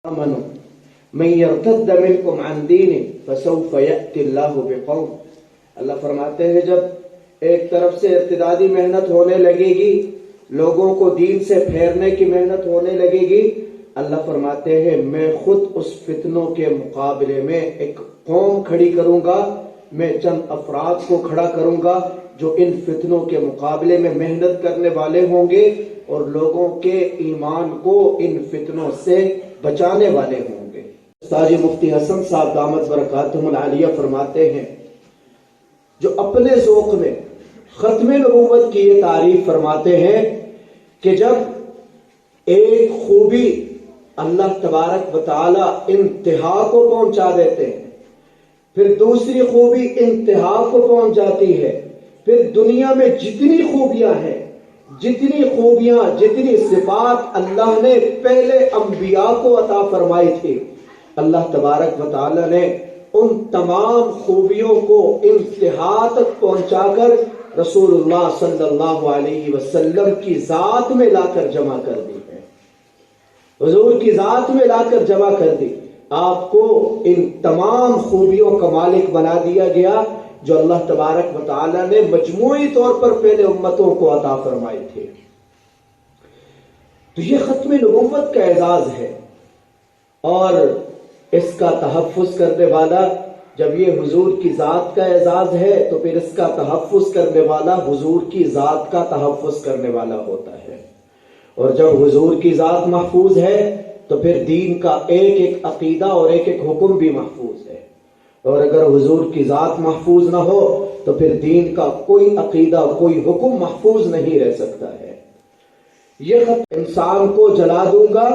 آمنوا من يرتد منكم عن دينه فسوف يأتي الله بقوم. اللہ فرماتے ہیں جب ایک طرف سے ارتدادی محنت ہونے لگے گی، لوگوں کو دین سے پھیرنے کی محنت ہونے لگے گی، اللہ فرماتے ہیں میں خود اس فتنوں کے مقابلے میں ایک قوم کھڑی کروں گا، میں چند افراد کو کھڑا کروں گا جو ان فتنوں کے مقابلے میں محنت کرنے والے ہوں گے اور لوگوں کے ایمان کو ان فتنوں سے بچانے والے ہوں گے. استاد مفتی حسن صاحب دامت برکاتہم العالیہ فرماتے ہیں جو اپنے ذوق میں ختم نبوت کی یہ تعریف فرماتے ہیں کہ جب ایک خوبی اللہ تبارک و تعالی انتہا کو پہنچا دیتے ہیں، پھر دوسری خوبی انتہا کو پہنچ جاتی ہے، پھر دنیا میں جتنی خوبیاں ہیں، جتنی صفات اللہ نے پہلے انبیاء کو عطا فرمائی تھی، اللہ تبارک و تعالی نے ان تمام خوبیوں کو انتہا تک پہنچا کر رسول اللہ صلی اللہ علیہ وسلم کی ذات میں لا کر جمع کر دی ہے. حضور کی ذات میں لا کر جمع کر دی. آپ کو ان تمام خوبیوں کا مالک بنا دیا گیا جو اللہ تبارک و تعالی نے مجموعی طور پر پہلے امتوں کو عطا فرمائی تھی. تو یہ ختم نبوت کا اعزاز ہے، اور اس کا تحفظ کرنے والا، جب یہ حضور کی ذات کا اعزاز ہے تو پھر اس کا تحفظ کرنے والا حضور کی ذات کا تحفظ کرنے والا ہوتا ہے. اور جب حضور کی ذات محفوظ ہے تو پھر دین کا ایک ایک عقیدہ اور ایک ایک حکم بھی محفوظ ہے. اور اگر حضور کی ذات محفوظ نہ ہو تو پھر دین کا کوئی عقیدہ کوئی حکم محفوظ نہیں رہ سکتا ہے. یہ خط انسان کو جلا دوں گا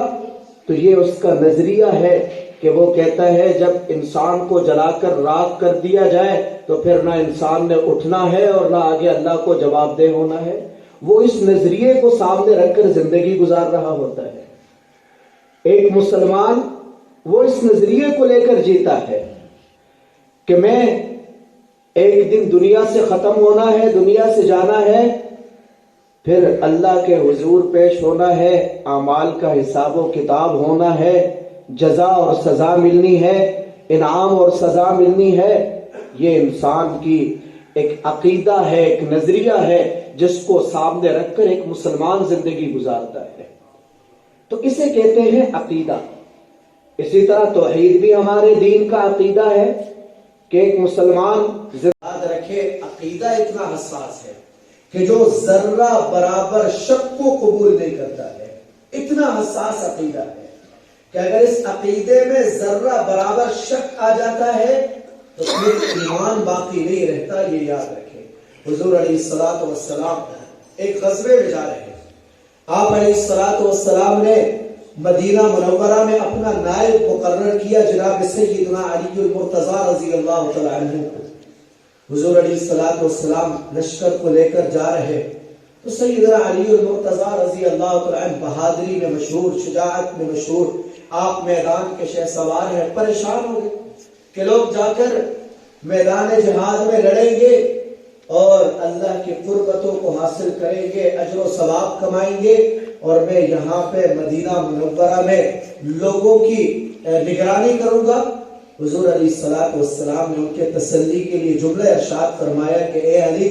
تو یہ اس کا نظریہ ہے کہ وہ کہتا ہے جب انسان کو جلا کر راکھ کر دیا جائے تو پھر نہ انسان نے اٹھنا ہے اور نہ آگے اللہ کو جواب دہ ہونا ہے. وہ اس نظریے کو سامنے رکھ کر زندگی گزار رہا ہوتا ہے. ایک مسلمان وہ اس نظریے کو لے کر جیتا ہے کہ میں ایک دن دنیا سے ختم ہونا ہے، دنیا سے جانا ہے، پھر اللہ کے حضور پیش ہونا ہے، اعمال کا حساب و کتاب ہونا ہے، جزا اور سزا ملنی ہے، انعام اور سزا ملنی ہے. یہ انسان کی ایک عقیدہ ہے، ایک نظریہ ہے جس کو سامنے رکھ کر ایک مسلمان زندگی گزارتا ہے. تو اسے کہتے ہیں عقیدہ. اسی طرح توحید بھی ہمارے دین کا عقیدہ ہے کہ ایک مسلمان یاد رکھے عقیدہ اتنا حساس ہے کہ جو ذرہ برابر شک کو قبول نہیں کرتا ہے. اتنا حساس عقیدہ ہے کہ اگر اس عقیدے میں ذرہ برابر شک آ جاتا ہے تو پھر ایمان باقی نہیں رہتا. یہ یاد رکھے. حضور علیہ الصلوۃ والسلام ایک غزوے میں جا رہے ہیں. آپ علیہ الصلوۃ والسلام نے مدینہ منورہ میں اپنا نائب مقرر کیا جناب سیدنا علی المرتضیٰ رضی اللہ تعالی عنہ کو. حضور علیہ الصلوۃ والسلام لشکر کو لے کر جا رہے تو سیدنا علی المرتضیٰ رضی اللہ تعالی عنہ بہادری میں مشہور، شجاعت میں مشہور، آپ میدان کے شہ سوار ہیں. پریشان ہو گئے کہ لوگ جا کر میدان جہاد میں لڑیں گے اور اللہ کی قربتوں کو حاصل کریں گے، اجر و ثواب کمائیں گے، اور میں یہاں پہ مدینہ منورہ میں لوگوں کی نگرانی کروں گا. حضور علیہ الصلوۃ والسلام نے ان کے تسلی کے لیے جملہ ارشاد فرمایا کہ اے علی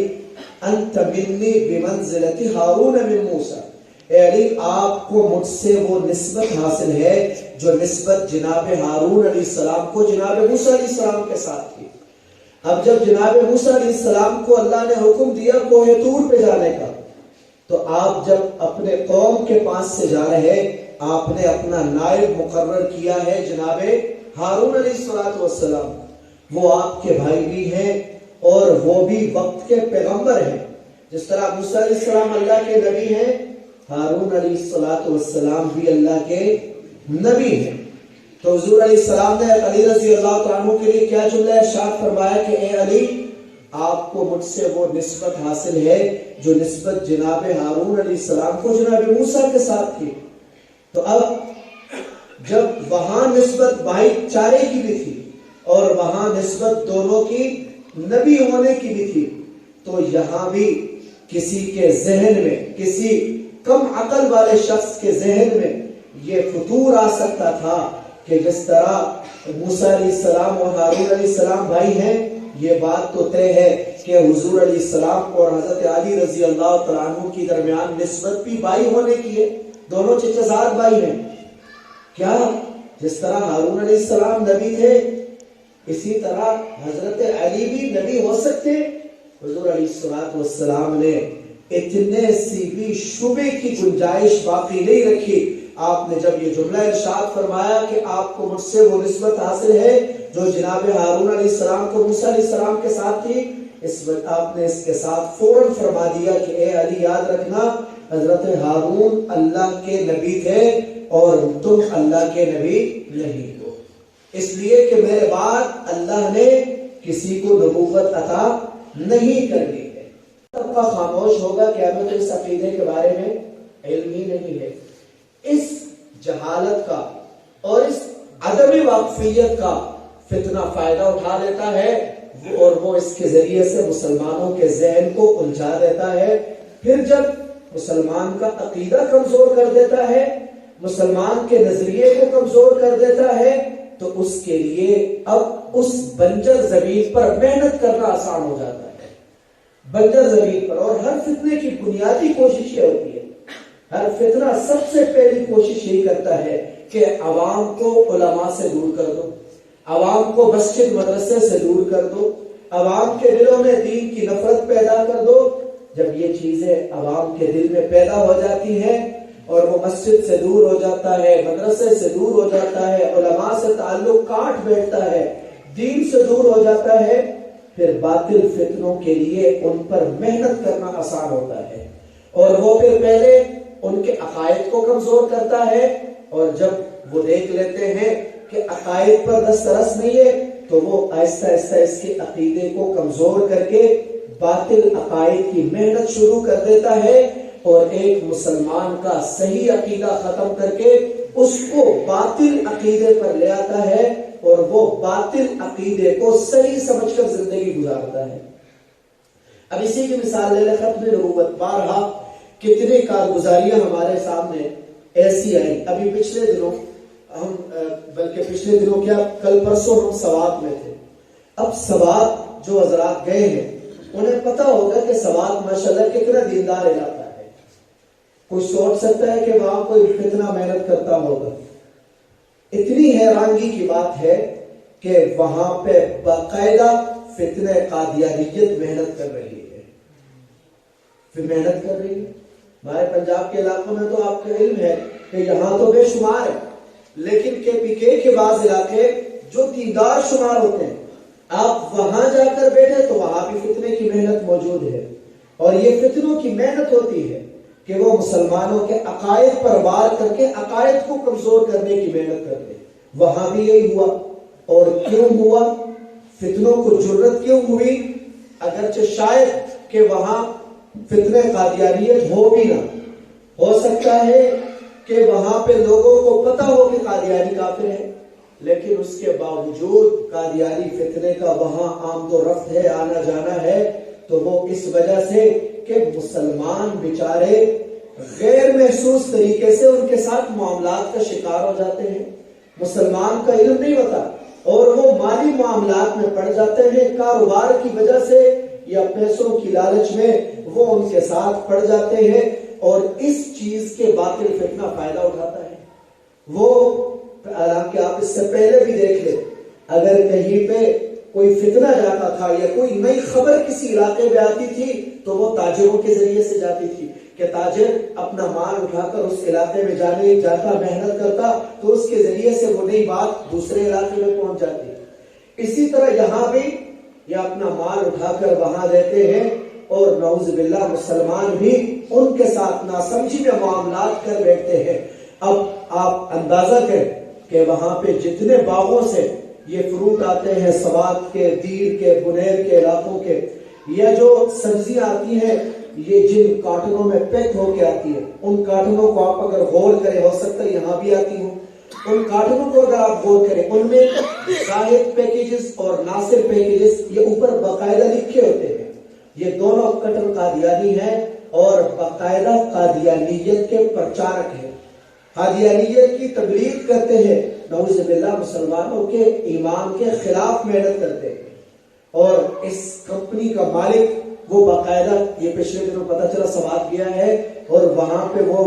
انت منی بمنزلۃ ہارون من موسیٰ. اے علی آپ کو مجھ سے وہ نسبت حاصل ہے جو نسبت جناب ہارون علیہ السلام کو جناب موسیٰ علیہ السلام کے ساتھ تھی. اب جب جناب موسیٰ علیہ السلام کو اللہ نے حکم دیا کوہ طور پہ جانے کا، تو آپ جب اپنے قوم کے پاس سے جا رہے، آپ نے اپنا نائب مقرر کیا ہے جناب ہارون علیہ السلام. وہ آپ کے بھائی بھی ہیں اور وہ بھی وقت کے پیغمبر ہیں. جس طرح موسیٰ علیہ السلام اللہ کے نبی ہیں، ہارون علیہ السلام بھی اللہ کے نبی ہیں. تو حضور علیہ السلام نے علی رضی اللہ عنہ کے لیے کیا جملہ ارشاد فرمایا کہ اے علی آپ کو مجھ سے وہ نسبت حاصل ہے جو نسبت جناب ہارون علیہ السلام کو جناب موسیٰ کے ساتھ تھی. تو اب جب وہاں نسبت بھائی چارے کی بھی تھی اور وہاں نسبت دونوں کی نبی ہونے کی بھی تھی، تو یہاں بھی کسی کے ذہن میں، کسی کم عقل والے شخص کے ذہن میں یہ فطور آ سکتا تھا کہ جس طرح موسیٰ علیہ السلام اور ہارون علیہ السلام بھائی ہیں، یہ بات تو طے ہے کہ حضور علیہ السلام اور حضرت علی رضی اللہ تعالیٰ عنہ کی درمیان نسبت بھی بھائی ہونے کی ہے، دونوں چچا زاد بھائی ہیں۔ کیا جس طرح ہارون علیہ السلام نبی تھے، اسی طرح حضرت علی بھی نبی ہو سکتے؟ حضور علیہ السلام نے اتنے سی بھی شبے کی گنجائش باقی نہیں رکھی۔ آپ نے جب یہ جملہ ارشاد فرمایا کہ آپ کو مجھ سے وہ نسبت حاصل ہے جو جناب ہارون علیہ السلام کو موسیٰ علیہ السلام کے ساتھ تھی، اس وقت آپ نے اس کے ساتھ فوراً فرما دیا کہ اے علی یاد رکھنا، حضرت ہارون اللہ کے نبی تھے اور تم اللہ کے نبی نہیں ہو، اس لیے کہ میرے بعد اللہ نے کسی کو نبوت عطا نہیں کرنی ہے۔ طبقہ خاموش ہوگا کہ ہمیں تو اس عقیدے کے بارے میں علم ہی نہیں ہے۔ اس جہالت کا اور اس عدم واقفیت کا فتنہ فائدہ اٹھا لیتا ہے اور وہ اس کے ذریعے سے مسلمانوں کے ذہن کو الجھا دیتا ہے۔ پھر جب مسلمان کا عقیدہ کمزور کر دیتا ہے، مسلمان کے نظریے کو کمزور کر دیتا ہے، تو اس کے لیے اب اس بنجر زمین پر محنت کرنا آسان ہو جاتا ہے، بنجر زمین پر۔ اور ہر فتنے کی بنیادی کوشش یہ ہوتی ہے، ہر فتنہ سب سے پہلی کوشش یہی کرتا ہے کہ عوام کو علماء سے دور کر دو، عوام کو مسجد مدرسے سے دور کر دو، عوام کے دلوں میں دین کی نفرت پیدا کر دو۔ جب یہ چیزیں عوام کے دل میں پیدا ہو جاتی ہیں اور وہ مسجد سے دور ہو جاتا ہے، مدرسے سے دور ہو جاتا ہے، علماء سے تعلق کاٹ بیٹھتا ہے، دین سے دور ہو جاتا ہے، پھر باطل فتنوں کے لیے ان پر محنت کرنا آسان ہوتا ہے، اور وہ پھر پہلے ان کے عقائد کو کمزور کرتا ہے، اور جب وہ دیکھ لیتے ہیں کہ عقائد پر دسترس نہیں ہے تو وہ آہستہ آہستہ اس کے عقیدے کو کمزور کر کے باطل عقائد کی محنت شروع کر دیتا ہے، اور ایک مسلمان کا صحیح عقیدہ ختم کر کے اس کو باطل عقیدے پر لے آتا ہے، اور وہ باطل عقیدے کو صحیح سمجھ کر زندگی گزارتا ہے۔ اب اسی کی مثال لے لیں، ختم نبوت، بارہا کتنے کارگزاریاں ہمارے سامنے ایسی آئی۔ ابھی پچھلے دنوں ہم بلکہ پچھلے دنوں کیا کل پرسوں ہم سوات میں تھے۔ اب سوات جو حضرات گئے ہیں انہیں پتا ہوگا کہ سوات ماشاءاللہ کتنا دیندار علاقہ ہے۔ کوئی سوچ سکتا ہے کہ وہاں کوئی کتنا محنت کرتا ہوگا؟ اتنی حیرانگی کی بات ہے کہ وہاں پہ باقاعدہ فتنہ قادیانیت محنت کر رہی ہے، پھر محنت کر رہی ہے۔ ہمارے پنجاب کے علاقوں میں تو آپ کا علم ہے کہ یہاں تو بے شمار ہے، لیکن کے پی کے بعض علاقے جو دیندار شمار ہوتے ہیں، آپ وہاں جا کر بیٹھے تو وہاں بھی فتنے کی محنت موجود ہے، اور یہ فتنوں کی محنت ہوتی ہے کہ وہ مسلمانوں کے عقائد پر وار کر کے عقائد کو کمزور کرنے کی محنت کرتے۔ وہاں بھی یہی ہوا، اور کیوں ہوا؟ فتنوں کو جرت کیوں ہوئی؟ اگرچہ شاید کہ وہاں فتنہ قادیانیت ہو بھی نہ، ہو سکتا ہے کہ وہاں پہ لوگوں کو پتا ہو کہ قادیانی کافر ہے، لیکن اس کے باوجود قادیانی فتنے کا وہاں آمد و رفت ہے، آنا جانا ہے، تو وہ اس وجہ سے کہ مسلمان بیچارے غیر محسوس طریقے سے ان کے ساتھ معاملات کا شکار ہو جاتے ہیں۔ مسلمان کا علم نہیں ہوتا اور وہ مالی معاملات میں پڑ جاتے ہیں، کاروبار کی وجہ سے یا پیسوں کی لالچ میں وہ ان کے ساتھ پڑ جاتے ہیں، اور اس چیز کے باطل فتنہ فائدہ اٹھاتا ہے۔ وہ حالانکہ آپ اس سے پہلے بھی دیکھ لیں، اگر کہیں پہ کوئی فتنہ جاتا تھا یا کوئی نئی خبر کسی علاقے میں آتی تھی تو وہ تاجروں کے ذریعے سے جاتی تھی کہ تاجر اپنا مال اٹھا کر اس علاقے میں جاتا، محنت کرتا، تو اس کے ذریعے سے وہ نئی بات دوسرے علاقے میں پہنچ جاتی۔ اسی طرح یہاں بھی یہ اپنا مال اٹھا کر وہاں دیتے ہیں، اور نعوذ باللہ مسلمان بھی ان کے ساتھ ناسمجھی میں معاملات کر بیٹھتے ہیں۔ اب آپ اندازہ کریں کہ وہاں پہ جتنے باغوں سے یہ فروٹ آتے ہیں، سوات کے، دیر کے، بنیر کے علاقوں کے، یا جو سبزیاں آتی ہیں یہ جن کارٹنوں میں پیک ہو کے آتی ہے، ان کارٹنوں کو آپ اگر غور کریں، ہو سکتا ہے یہاں بھی آتی ہوں، ان کارٹنوں کو اگر آپ غور کریں، ان میں زاہد پیکیجز اور ناصر پیکیجز یہ اوپر باقاعدہ لکھے ہوتے ہیں۔ یہ دونوں کٹر قادیانی ہیں اور باقاعدہ قادیانیت کے پرچارک ہیں، قادیانیت کی تبلیغ کرتے ہیں۔ نعوذ باللہ مسلمانوں کے ایمان کے خلاف محنت کرتے ہیں، اور اس کمپنی کا مالک وہ باقاعدہ، یہ پچھلے دنوں پتہ چلا سوال کیا ہے، اور وہاں پہ وہ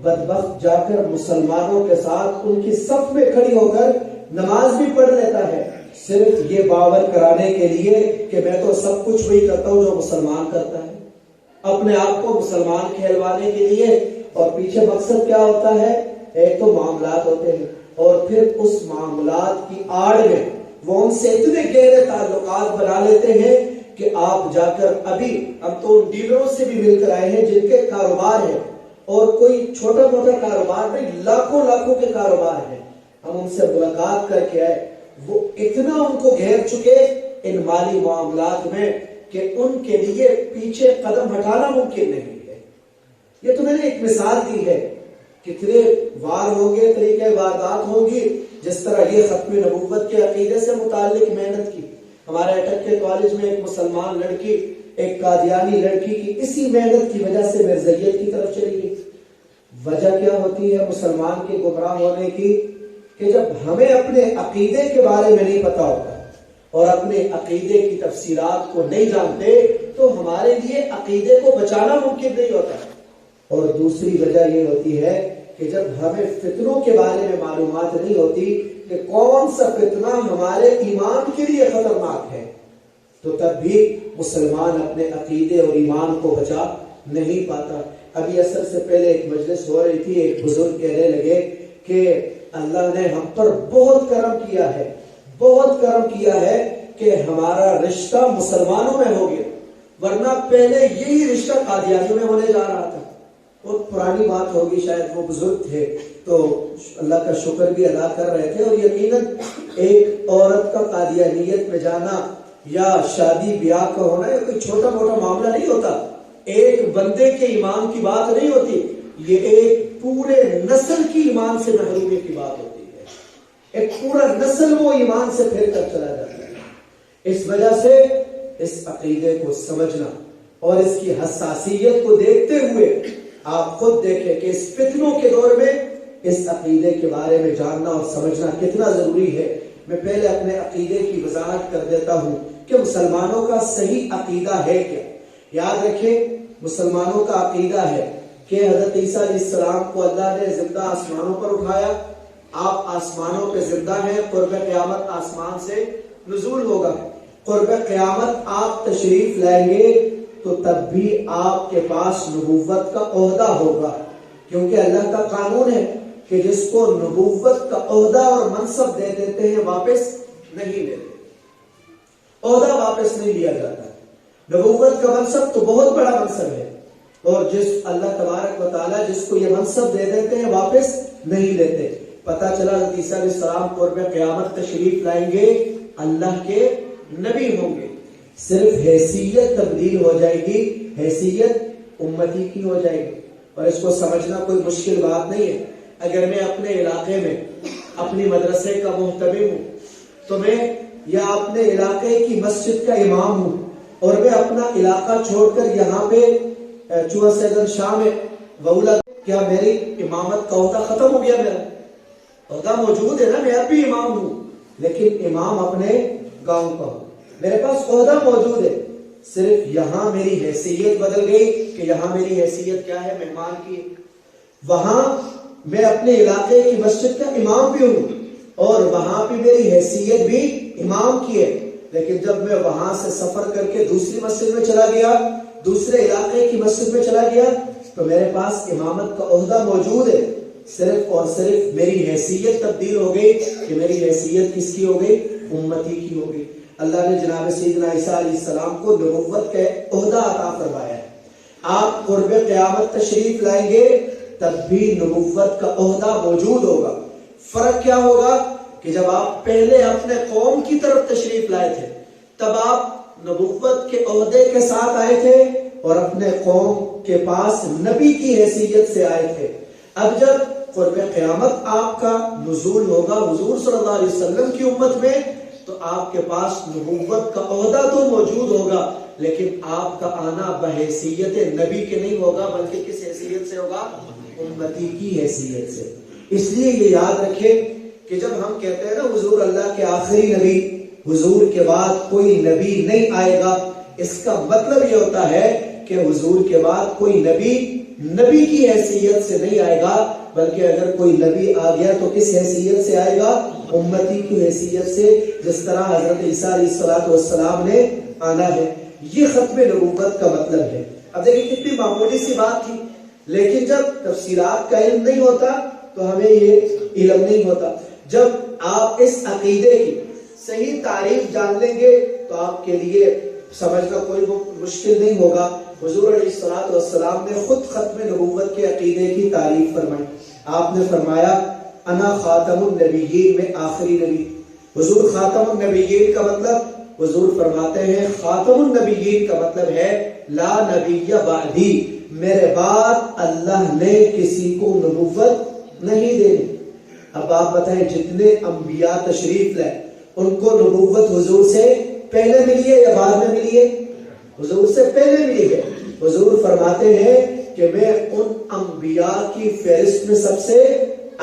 بدبخت جا کر مسلمانوں کے ساتھ ان کی صف میں کھڑی ہو کر نماز بھی پڑھ لیتا ہے، صرف یہ باور کرانے کے لیے کہ میں تو سب کچھ وہی کرتا ہوں جو مسلمان کرتا ہے، اپنے آپ کو مسلمان کہلوانے کے لیے۔ اور پیچھے مقصد کیا ہوتا ہے؟ ایک تو معاملات ہوتے ہیں، اور پھر اس معاملات کی آڑ میں وہ ان سے اتنے گہرے تعلقات بنا لیتے ہیں کہ آپ جا کر، ابھی ہم تو ان ڈیلروں سے بھی مل کر آئے ہیں جن کے کاروبار ہے، اور کوئی چھوٹا موٹا کاروبار نہیں، لاکھوں لاکھوں کے کاروبار ہیں، ہم ان سے ملاقات کر کے آئے، وہ اتنا ان کو گھیر چکے ان مالی معاملات میں کہ ان کے لیے پیچھے قدم ہٹانا ممکن نہیں ہے۔ یہ تو میں نے ایک مثال دی ہے، کتنے وار ہوں گے، طریقے واردات ہوں گی، جس طرح یہ ختم نبوت کے عقیدے سے متعلق محنت کی۔ ہمارے اٹک کے کالج میں ایک مسلمان لڑکی، ایک قادیانی لڑکی کی اسی محنت کی وجہ سے مرزائیت کی طرف چلی گئی۔ وجہ کیا ہوتی ہے مسلمان کے گمراہ ہونے کی؟ کہ جب ہمیں اپنے عقیدے کے بارے میں نہیں پتا ہوتا اور اپنے عقیدے کی تفصیلات کو نہیں جانتے تو ہمارے لیے عقیدے کو بچانا ممکن نہیں ہوتا۔ اور دوسری وجہ یہ ہوتی ہے کہ جب ہمیں فتنوں کے بارے میں معلومات نہیں ہوتی کہ کون سا فتنہ ہمارے ایمان کے لیے خطرناک ہے، تو تب بھی مسلمان اپنے عقیدے اور ایمان کو بچا نہیں پاتا۔ ابھی عصر سے پہلے ایک مجلس ہو رہی تھی، ایک بزرگ کہنے لگے کہ اللہ نے ہم پر بہت کرم کیا ہے، بہت کرم کیا ہے کہ ہمارا رشتہ مسلمانوں میں ہو گیا، ورنہ پہلے یہی رشتہ قادیانیوں میں ہونے جا رہا تھا۔ بہت پرانی بات ہوگی، شاید وہ بزرگ تھے تو اللہ کا شکر بھی ادا کر رہے تھے، اور یقیناً ایک عورت کا قادیانیت میں جانا یا شادی بیاہ کا ہونا یہ کوئی چھوٹا موٹا معاملہ نہیں ہوتا، ایک بندے کے ایمان کی بات نہیں ہوتی، یہ ایک پورے نسل کی ایمان سے محرومی کی بات ہوتی ہے، ایک پورا نسل وہ ایمان سے پھر کر چلا جاتا ہے۔ اس وجہ سے اس عقیدے کو سمجھنا اور اس کی حساسیت کو دیکھتے ہوئے آپ خود دیکھیں کہ اس فتنوں کے دور میں اس عقیدے کے بارے میں جاننا اور سمجھنا کتنا ضروری ہے۔ میں پہلے اپنے عقیدے کی وضاحت کر دیتا ہوں کہ مسلمانوں کا صحیح عقیدہ ہے کیا۔ یاد رکھیں، مسلمانوں کا عقیدہ ہے کہ حضرت عیسیٰ علیہ السلام کو اللہ نے زندہ آسمانوں پر اٹھایا، آپ آسمانوں پہ زندہ ہیں، قرب قیامت آسمان سے نزول ہوگا، قرب قیامت آپ تشریف لائیں گے تو تب بھی آپ کے پاس نبوت کا عہدہ ہوگا، کیونکہ اللہ کا قانون ہے کہ جس کو نبوت کا عہدہ اور منصب دے دیتے ہیں واپس نہیں لیتے، عہدہ واپس نہیں لیا جاتا۔ نبوت کا منصب تو بہت بڑا منصب ہے، اور جس اللہ تبارک و تعالیٰ جس کو یہ منصب دے دیتے ہیں واپس نہیں لیتے۔ پتہ چلا حضرت عیسیٰ علیہ السلام قرب قیامت تشریف لائیں گے، اللہ کے نبی ہوں گے، صرف حیثیت تبدیل ہو جائے گی، حیثیت امتی کی ہو جائے گی، اور اس کو سمجھنا کوئی مشکل بات نہیں ہے۔ اگر میں اپنے علاقے میں اپنی مدرسے کا محتمم ہوں تو میں یا اپنے علاقے کی مسجد کا امام ہوں، اور میں اپنا علاقہ چھوڑ کر یہاں پہ چوہا سیدن شاہ میں وولا، کیا میری امامت کا عہدہ ختم ہو گیا؟ میرا عہدہ موجود ہے نا، میں اب بھی امام ہوں، لیکن امام اپنے گاؤں کا ہوں، میرے پاس عہدہ موجود ہے، صرف یہاں میری حیثیت بدل گئی کہ یہاں میری حیثیت کیا ہے؟ مہمان کی۔ وہاں میں اپنے علاقے کی مسجد کا امام بھی ہوں اور وہاں بھی میری حیثیت بھی امام کی ہے، لیکن جب میں وہاں سے سفر کر کے دوسری مسجد میں چلا گیا، دوسرے علاقے کی مسجد میں چلا گیا، تو میرے پاس امامت کا عہدہ موجود ہے، صرف اور صرف میری حیثیت تبدیل ہو گئی کہ میری حیثیت کس کی ہو گئی؟ امتی کی ہو گئی۔ اللہ نے جناب سیدنا عیسیٰ علیہ السلام کو نبوت کا عہدہ عطا فرمایا ہے، آپ قرب قیامت تشریف لائیں گے تب بھی نبوت کا عہدہ موجود ہوگا۔ فرق کیا ہوگا کہ جب آپ پہلے اپنے قوم کی طرف تشریف لائے تھے تب آپ نبوت کے عہدے کے ساتھ آئے تھے اور اپنے قوم کے پاس نبی کی حیثیت سے آئے تھے۔ اب جب قرب قیامت آپ کا نزول ہوگا حضور صلی اللہ علیہ وسلم کی امت میں، تو آپ کے پاس نبوت کا عہدہ تو موجود ہوگا، لیکن آپ کا آنا بحیثیت نبی کے نہیں ہوگا، بلکہ کس حیثیت سے ہوگا؟ امتی کی حیثیت سے۔ اس لیے یہ یاد رکھیں کہ جب ہم کہتے ہیں نا حضور اللہ کے آخری نبی، حضور کے بعد کوئی نبی نہیں آئے گا، اس کا مطلب یہ ہوتا ہے کہ حضور کے بعد کوئی نبی کی حیثیت سے نہیں آئے گا، بلکہ اگر کوئی نبی آ گیا تو کس حیثیت سے آئے گا؟ امتی کی حیثیت سے، جس طرح حضرت عیسیٰ علیہ السلام نے آنا ہے۔ یہ ختم نبوت کا مطلب ہے۔ اب دیکھیں کتنی معمولی سی بات تھی، لیکن جب تفصیلات کا علم نہیں ہوتا تو ہمیں یہ علم نہیں ہوتا۔ جب آپ اس عقیدے کی صحیح تعریف جان لیں گے تو آپ کے لیے سمجھنا کوئی مشکل نہیں ہوگا۔ حضور علیہ السلام نے خود ختم نبوت کے عقیدے کی تعریف فرمائی۔ آپ نے فرمایا انا خاتم النبیین، میں آخری نبی۔ حضور خاتم النبیین کا مطلب، حضور فرماتے ہیں خاتم النبیین کا مطلب ہے لا نبی بعدی، میرے بعد اللہ نے کسی کو نبوت نہیں دینی۔ اب آپ بتائیں جتنے انبیاء تشریف لائے ان کو نبوت حضور سے پہلے ملی ہے یا بعد میں ملی ہے؟ حضور سے پہلے ملی ہے۔ حضور فرماتے ہیں کہ میں ان انبیاء کی فہرست میں سب سے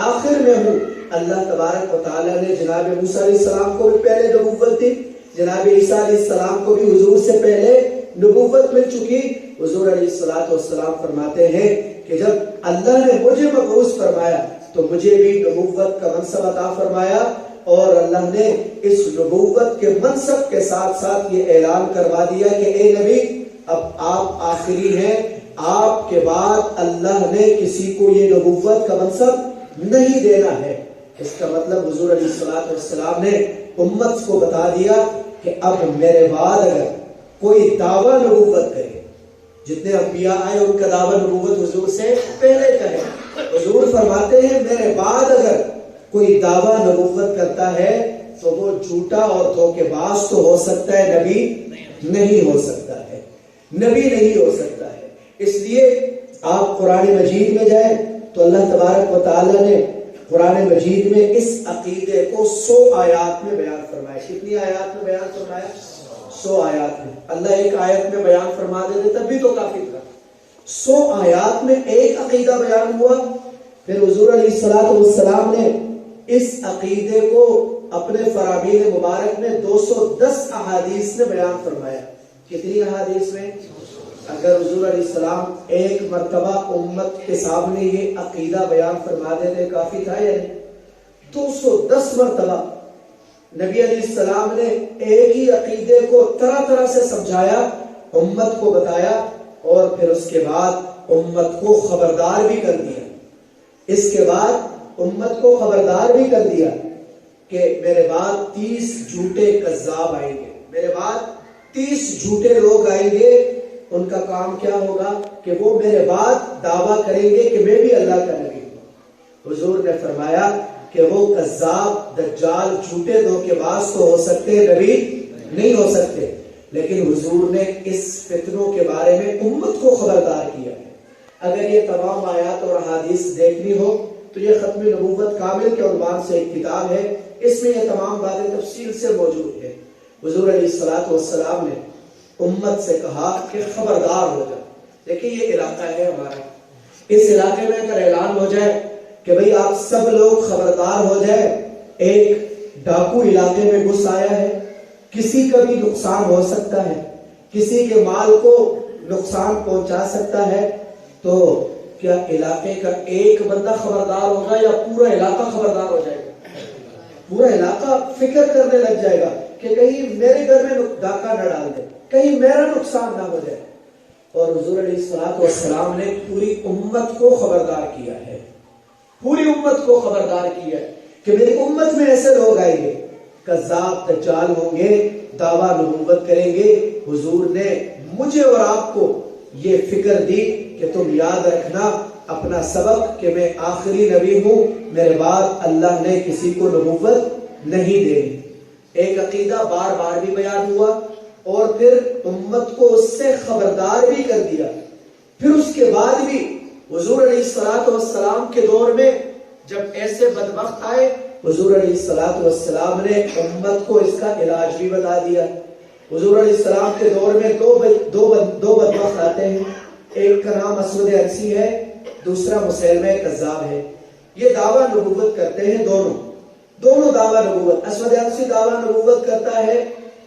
آخر میں ہوں۔ اللہ تبارک و تعالیٰ نے جناب موسیٰ علیہ السلام کو بھی پہلے نبوت دی، جناب عیسیٰ علیہ السلام کو بھی حضور سے پہلے نبوت مل چکی۔ حضور علیہ السلام فرماتے ہیں کہ جب اللہ نے مجھے مبعوث فرمایا تو مجھے بھی نبوت کا منصب عطا فرمایا، اور اللہ نے اس نبوت کے منصب کے ساتھ ساتھ یہ اعلان کروا دیا کہ اے نبی اب آپ آخری ہیں، آپ کے بعد اللہ نے کسی کو یہ نبوت کا منصب نہیں دینا ہے۔ اس کا مطلب حضور علیہ السلام نے امت کو بتا دیا کہ اب میرے بعد اگر کوئی دعویٰ نبوت کرے، جتنے انبیاء آئے ان کا دعویٰ نبوت حضور سے پہلے کرے۔ حضور فرماتے ہیں میرے بعد اگر کوئی دعویٰ نبوت کرتا ہے تو وہ جھوٹا اور دھوکے باز تو ہو سکتا ہے، نبی نہیں ہو سکتا ہے، نبی نہیں ہو سکتا ہے۔ اس لیے آپ قرآن مجید میں جائیں تو اللہ تبارک و تعالیٰ نے قرآن مجید میں اس عقیدے کو 100 آیات میں بیان فرمایا۔ کتنی آیات میں بیان فرمایا؟ 100 آیات میں۔ اللہ ایک آیت میں بیان فرما دیتے تب بھی تو کافی تھا۔ 100 آیات میں ایک عقیدہ بیان ہوا۔ پھر حضور علیہ السلام نے اس عقیدے کو اپنے فرامین مبارک میں 210 احادیث میں بیان فرمایا۔ کتنی احادیث میں؟ اگر حضور علیہ السلام ایک مرتبہ امت کے سامنے یہ عقیدہ بیان فرما دیتے کافی تھا یا نہیں؟ 210 مرتبہ نبی علیہ السلام نے ایک ہی عقیدے کو طرح طرح سے سمجھایا، امت کو بتایا، اور پھر اس کے بعد امت کو خبردار بھی کر دیا۔ اس کے بعد امت کو خبردار بھی کر دیا کہ میرے بعد 30 جھوٹے کذاب آئیں گے، میرے بعد 30 جھوٹے لوگ آئیں گے۔ ان کا کام کیا ہوگا کہ وہ میرے بعد دعویٰ کریں گے کہ میں بھی اللہ کا نبی ہوں۔ حضور نے فرمایا کہ وہ کذاب، دجال، جھوٹے دھوکے باز تو ہو سکتے، نبی نہیں ہو سکتے، لیکن حضور نے اس فتنوں کے بارے میں امت کو خبردار کیا ہے۔ اگر یہ تمام آیات اور احادیث دیکھنی ہو تو یہ ختم نبوت کامل کے عنوان سے ایک کتاب ہے، اس میں یہ تمام باتیں تفصیل سے موجود ہیں۔ حضور علیہ السلام نے امت سے کہا کہ خبردار ہو جائے۔ دیکھیں یہ علاقہ ہے ہمارا، اس علاقے میں اگر اعلان ہو جائے کہ بھئی آپ سب لوگ خبردار ہو جائے، ایک ڈاکو علاقے میں گھس آیا ہے، کسی کا بھی نقصان ہو سکتا ہے، کسی کے مال کو نقصان پہنچا سکتا ہے، تو کیا علاقے کا ایک بندہ خبردار ہوگا یا پورا علاقہ خبردار ہو جائے گا؟ پورا علاقہ فکر کرنے لگ جائے گا کہ کہیں میرے گھر میں ڈاکہ نہ ڈال دے، کہیں میرا نقصان نہ ہو جائے۔ اور حضور علیہ السلام نے پوری امت کو خبردار کیا ہے، پوری امت کو خبردار کیا ہے کہ میری امت میں ایسے لوگ آئیں گے، کذاب دجال ہوں گے، دعویٰ نبوت کریں گے۔ حضور نے مجھے اور آپ کو یہ فکر دی کہ تم یاد رکھنا اپنا سبق کہ میں آخری نبی ہوں، میرے بعد اللہ نے کسی کو نبوت نہیں دینی۔ ایک عقیدہ بار بار بھی بیان ہوا اور پھر امت کو اس سے خبردار بھی کر دیا۔ پھر اس کے بعد بھی حضور علیہ السلام کے دور میں جب ایسے بدبخت آئے، حضور علیہ السلام نے امت کو اس کا علاج بھی بتا دیا۔ حضور علیہ السلام کے دور میں دو بدبخت آتے ہیں، ایک کا نام اسود عنسی ہے، دوسرا مسیلمہ کذاب ہے۔ یہ دعویٰ نبوت کرتے ہیں دونوں، دونوں دعویٰ نبوت. اسود عنسی دعویٰ نبوت کرتا ہے.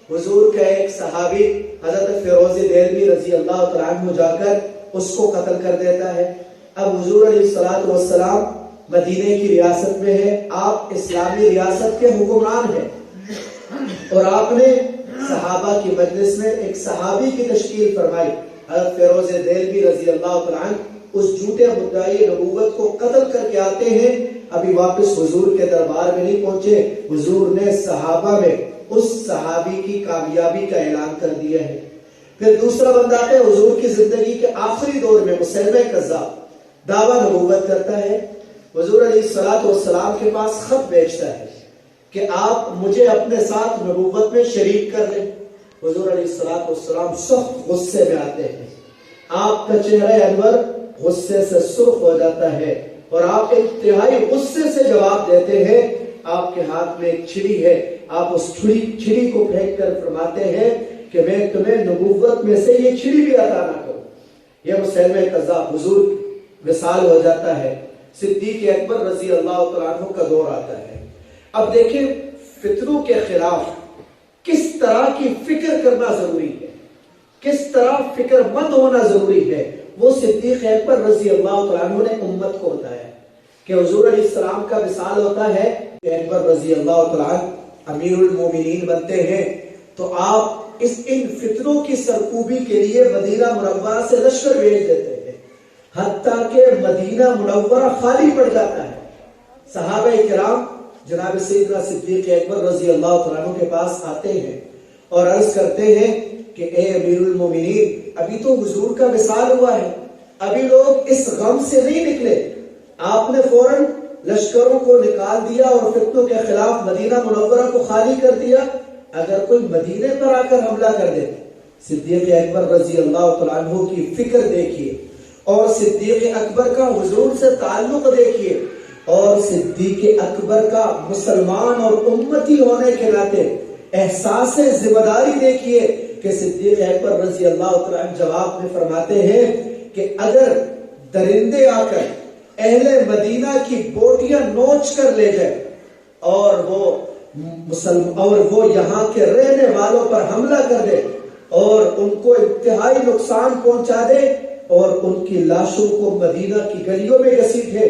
حضور کا ایک صحابی حضرت فیروز دہلوی رضی اللہ تعالیٰ عنہ جا کر اس کو قتل کر دیتا ہے. اب حضور علیہ الصلوۃ والسلام مدینے کی ریاست میں ہے. آپ اسلامی ریاست کے حکمران ہیں اور آپ نے صحابہ کی مجلس میں ایک صحابی کی تشکیل فرمائی. حضرت فیروز دہلوی رضی اللہ تعالیٰ عنہ اس جھوٹے مدعی نبوت کو قتل کر کے آتے ہیں. ابھی واپس حضور کے دربار میں نہیں پہنچے. حضور نے صحابہ میں اس صحابی کی کامیابی کا اعلان کر دیا ہے. پھر دوسرا بندہ ہے حضور کی زندگی کے آخری دور میں مسیلمہ کذاب دعویٰ نبوت کرتا ہے. حضور علیہ الصلوۃ والسلام کے پاس خط بھیجتا ہے کہ آپ مجھے اپنے ساتھ نبوت میں شریک کر لیں. حضور علیہ الصلوۃ والسلام سخت غصے میں آتے ہیں. آپ کا چہرہ انور غصے سے سرخ ہو جاتا ہے اور آپ انتہائی غصے سے جواب دیتے ہیں. آپ کے ہاتھ میں ایک چھری ہے. آپ اس چھری کو پھینک کر فرماتے ہیں کہ میں تمہیں نبوت میں سے یہ چھری بھی عطا نہ کروں. یہ مسیلمہ کذاب. حضور وصال ہو جاتا ہے. صدیق اکبر رضی اللہ تعالیٰ عنہ کا دور آتا ہے. اب دیکھیں فتنوں کے خلاف کس طرح کی فکر کرنا ضروری ہے, کس طرح فکر مند ہونا ضروری ہے. وہ صدیق اکبر رضی اللہ تعالیٰ عنہ نے امت کو بتایا کہ حضور علیہ السلام کا وصال ہوتا ہے. اکبر رضی اللہ تعالیٰ عنہ امیر المومنین بنتے ہیں تو آپ ان فتنوں کی سرکوبی کے لیے مدینہ منورہ سے لشکر بھیج دیتے ہیں. حتیٰ کہ مدینہ منورہ خالی پڑ جاتا ہے. صحابہ کرام جناب سیدنا صدیق اکبر رضی اللہ تعالیٰ عنہ کے پاس آتے ہیں اور عرض کرتے ہیں کہ اے امیر المومنین, ابھی تو حضور کا وصال ہوا ہے, ابھی لوگ اس غم سے نہیں نکلے. آپ نے فوراً لشکروں کو نکال دیا اور فتنوں کے خلاف مدینہ منورہ کو خالی کر دیا. اگر کوئی مدینے پر آ کر حملہ کر دے. صدیق اکبر رضی اللہ تعالیٰ عنہ کی فکر دیکھیے اور صدیق اکبر کا حضور سے تعلق دیکھیے اور صدیق اکبر کا مسلمان اور امتی ہونے کے ناطے احساس ذمہ داری دیکھیے کہ صدیق اکبر رضی اللہ تعالیٰ عنہ جواب میں فرماتے ہیں کہ اگر درندے آ کر اہل مدینہ کی بوٹیاں نوچ کر لے جائے اور وہ یہاں کے رہنے والوں پر حملہ کر دے اور ان کو انتہائی نقصان پہنچا دے اور ان کی لاشوں کو مدینہ کی گلیوں میں گھسیٹے,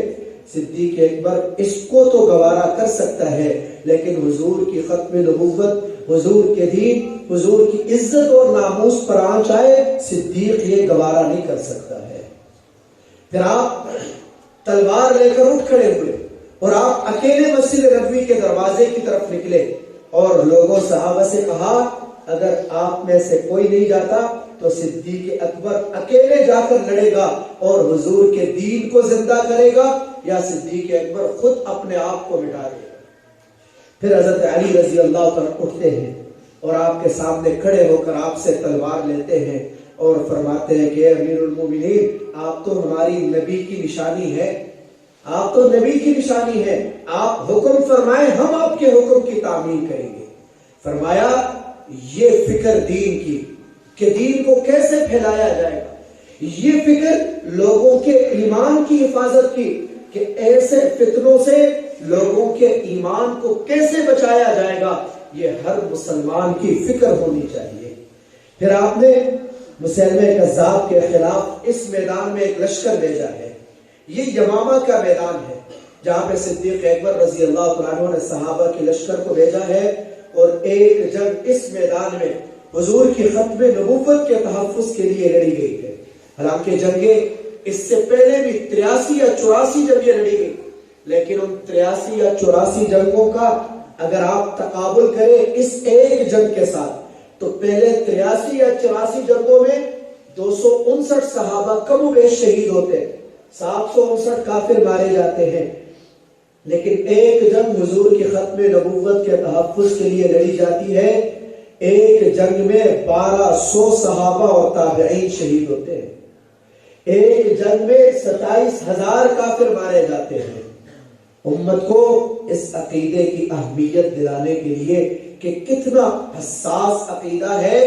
صدیق اکبر اس کو تو گوارا کر سکتا ہے, لیکن حضور کی ختم نبوت, حضور کے دین, حضور کی عزت اور ناموس پر آنچ آئے, صدیق یہ گوارا نہیں کر سکتا ہے. پھر آپ تلوار لے کر اٹھ کھڑے ہوئے اور آپ اکیلے مسجد نبوی کے دروازے کی طرف نکلے اور لوگوں صحابہ سے کہا اگر آپ میں سے کوئی نہیں جاتا تو صدیق اکبر اکیلے جا کر لڑے گا اور حضور کے دین کو زندہ کرے گا, یا صدیق اکبر خود اپنے آپ کو مٹا دے گا. پھر حضرت علی رضی اللہ تعالیٰ اٹھتے ہیں اور آپ کے سامنے کھڑے ہو کر آپ سے تلوار لیتے ہیں اور فرماتے ہیں کہ امیر المومنین, آپ تو ہماری نبی کی نشانی ہے, آپ تو نبی کی نشانی ہے, آپ حکم فرمائیں ہم آپ کے حکم کی تعمیل کریں گے. فرمایا یہ فکر دین کی کہ دین کو کیسے پھیلایا جائے گا, یہ فکر لوگوں کے ایمان کی حفاظت کی کہ ایسے فتنوں سے لوگوں کے ایمان کو کیسے بچایا جائے گا, یہ ہر مسلمان کی فکر ہونی چاہیے. پھر آپ نے مسیلمہ کذاب کے خلاف اس میدان میں ایک لشکر بھیجا ہے. یہ یمامہ کا میدان ہے جہاں پہ صدیق اکبر رضی اللہ تعالیٰ عنہ نے صحابہ کی لشکر کو بھیجا ہے اور ایک جنگ اس میدان میں حضور کی ختم نبوت کے تحفظ کے لیے لڑی گئی ہے. حالانکہ جنگیں اس سے پہلے بھی 83 یا 84 جنگیں لڑی گئی, لیکن ان 83 یا 84 جنگوں کا اگر آپ تقابل کریں اس ایک جنگ کے ساتھ تو پہلے 83 یا 84 جنگوں میں 259 صحابہ کم و بیش شہید ہوتے ہیں, 759 کافر مارے جاتے ہیں. لیکن ایک جنگ حضور کی ختم نبوت کے تحفظ کے لیے لڑی جاتی ہے. ایک جنگ میں 1200 صحابہ اور تابعین شہید ہوتے ہیں. ایک جنگ میں 27,000 کافر مارے جاتے ہیں. امت کو اس عقیدے کی اہمیت دلانے کے لیے کہ کتنا حساس عقیدہ ہے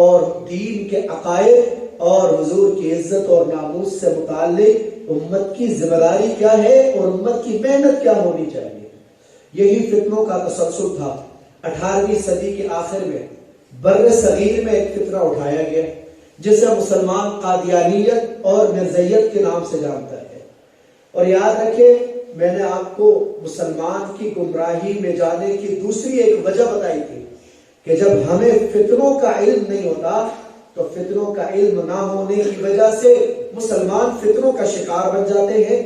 اور دین کے عقائد اور حضور کی عزت اور ناموس سے متعلق امت کی ذمہ داری کیا ہے اور امت کی محنت کیا ہونی چاہیے. یہی فتنوں کا تسلسل تھا۔ 18ویں صدی کے آخر میں بر صغیر میں ایک فتنہ اٹھایا گیا جسے مسلمان قادیانیت اور مرزائیت کے نام سے جانتا ہے۔ اور یاد رکھیں، میں نے آپ کو مسلمان کی گمراہی میں جانے کی دوسری ایک وجہ بتائی تھی کہ جب ہمیں فتنوں کا علم نہیں ہوتا تو فتنوں کا علم نہ ہونے کی وجہ سے مسلمان فتنوں کا شکار بن جاتے ہیں۔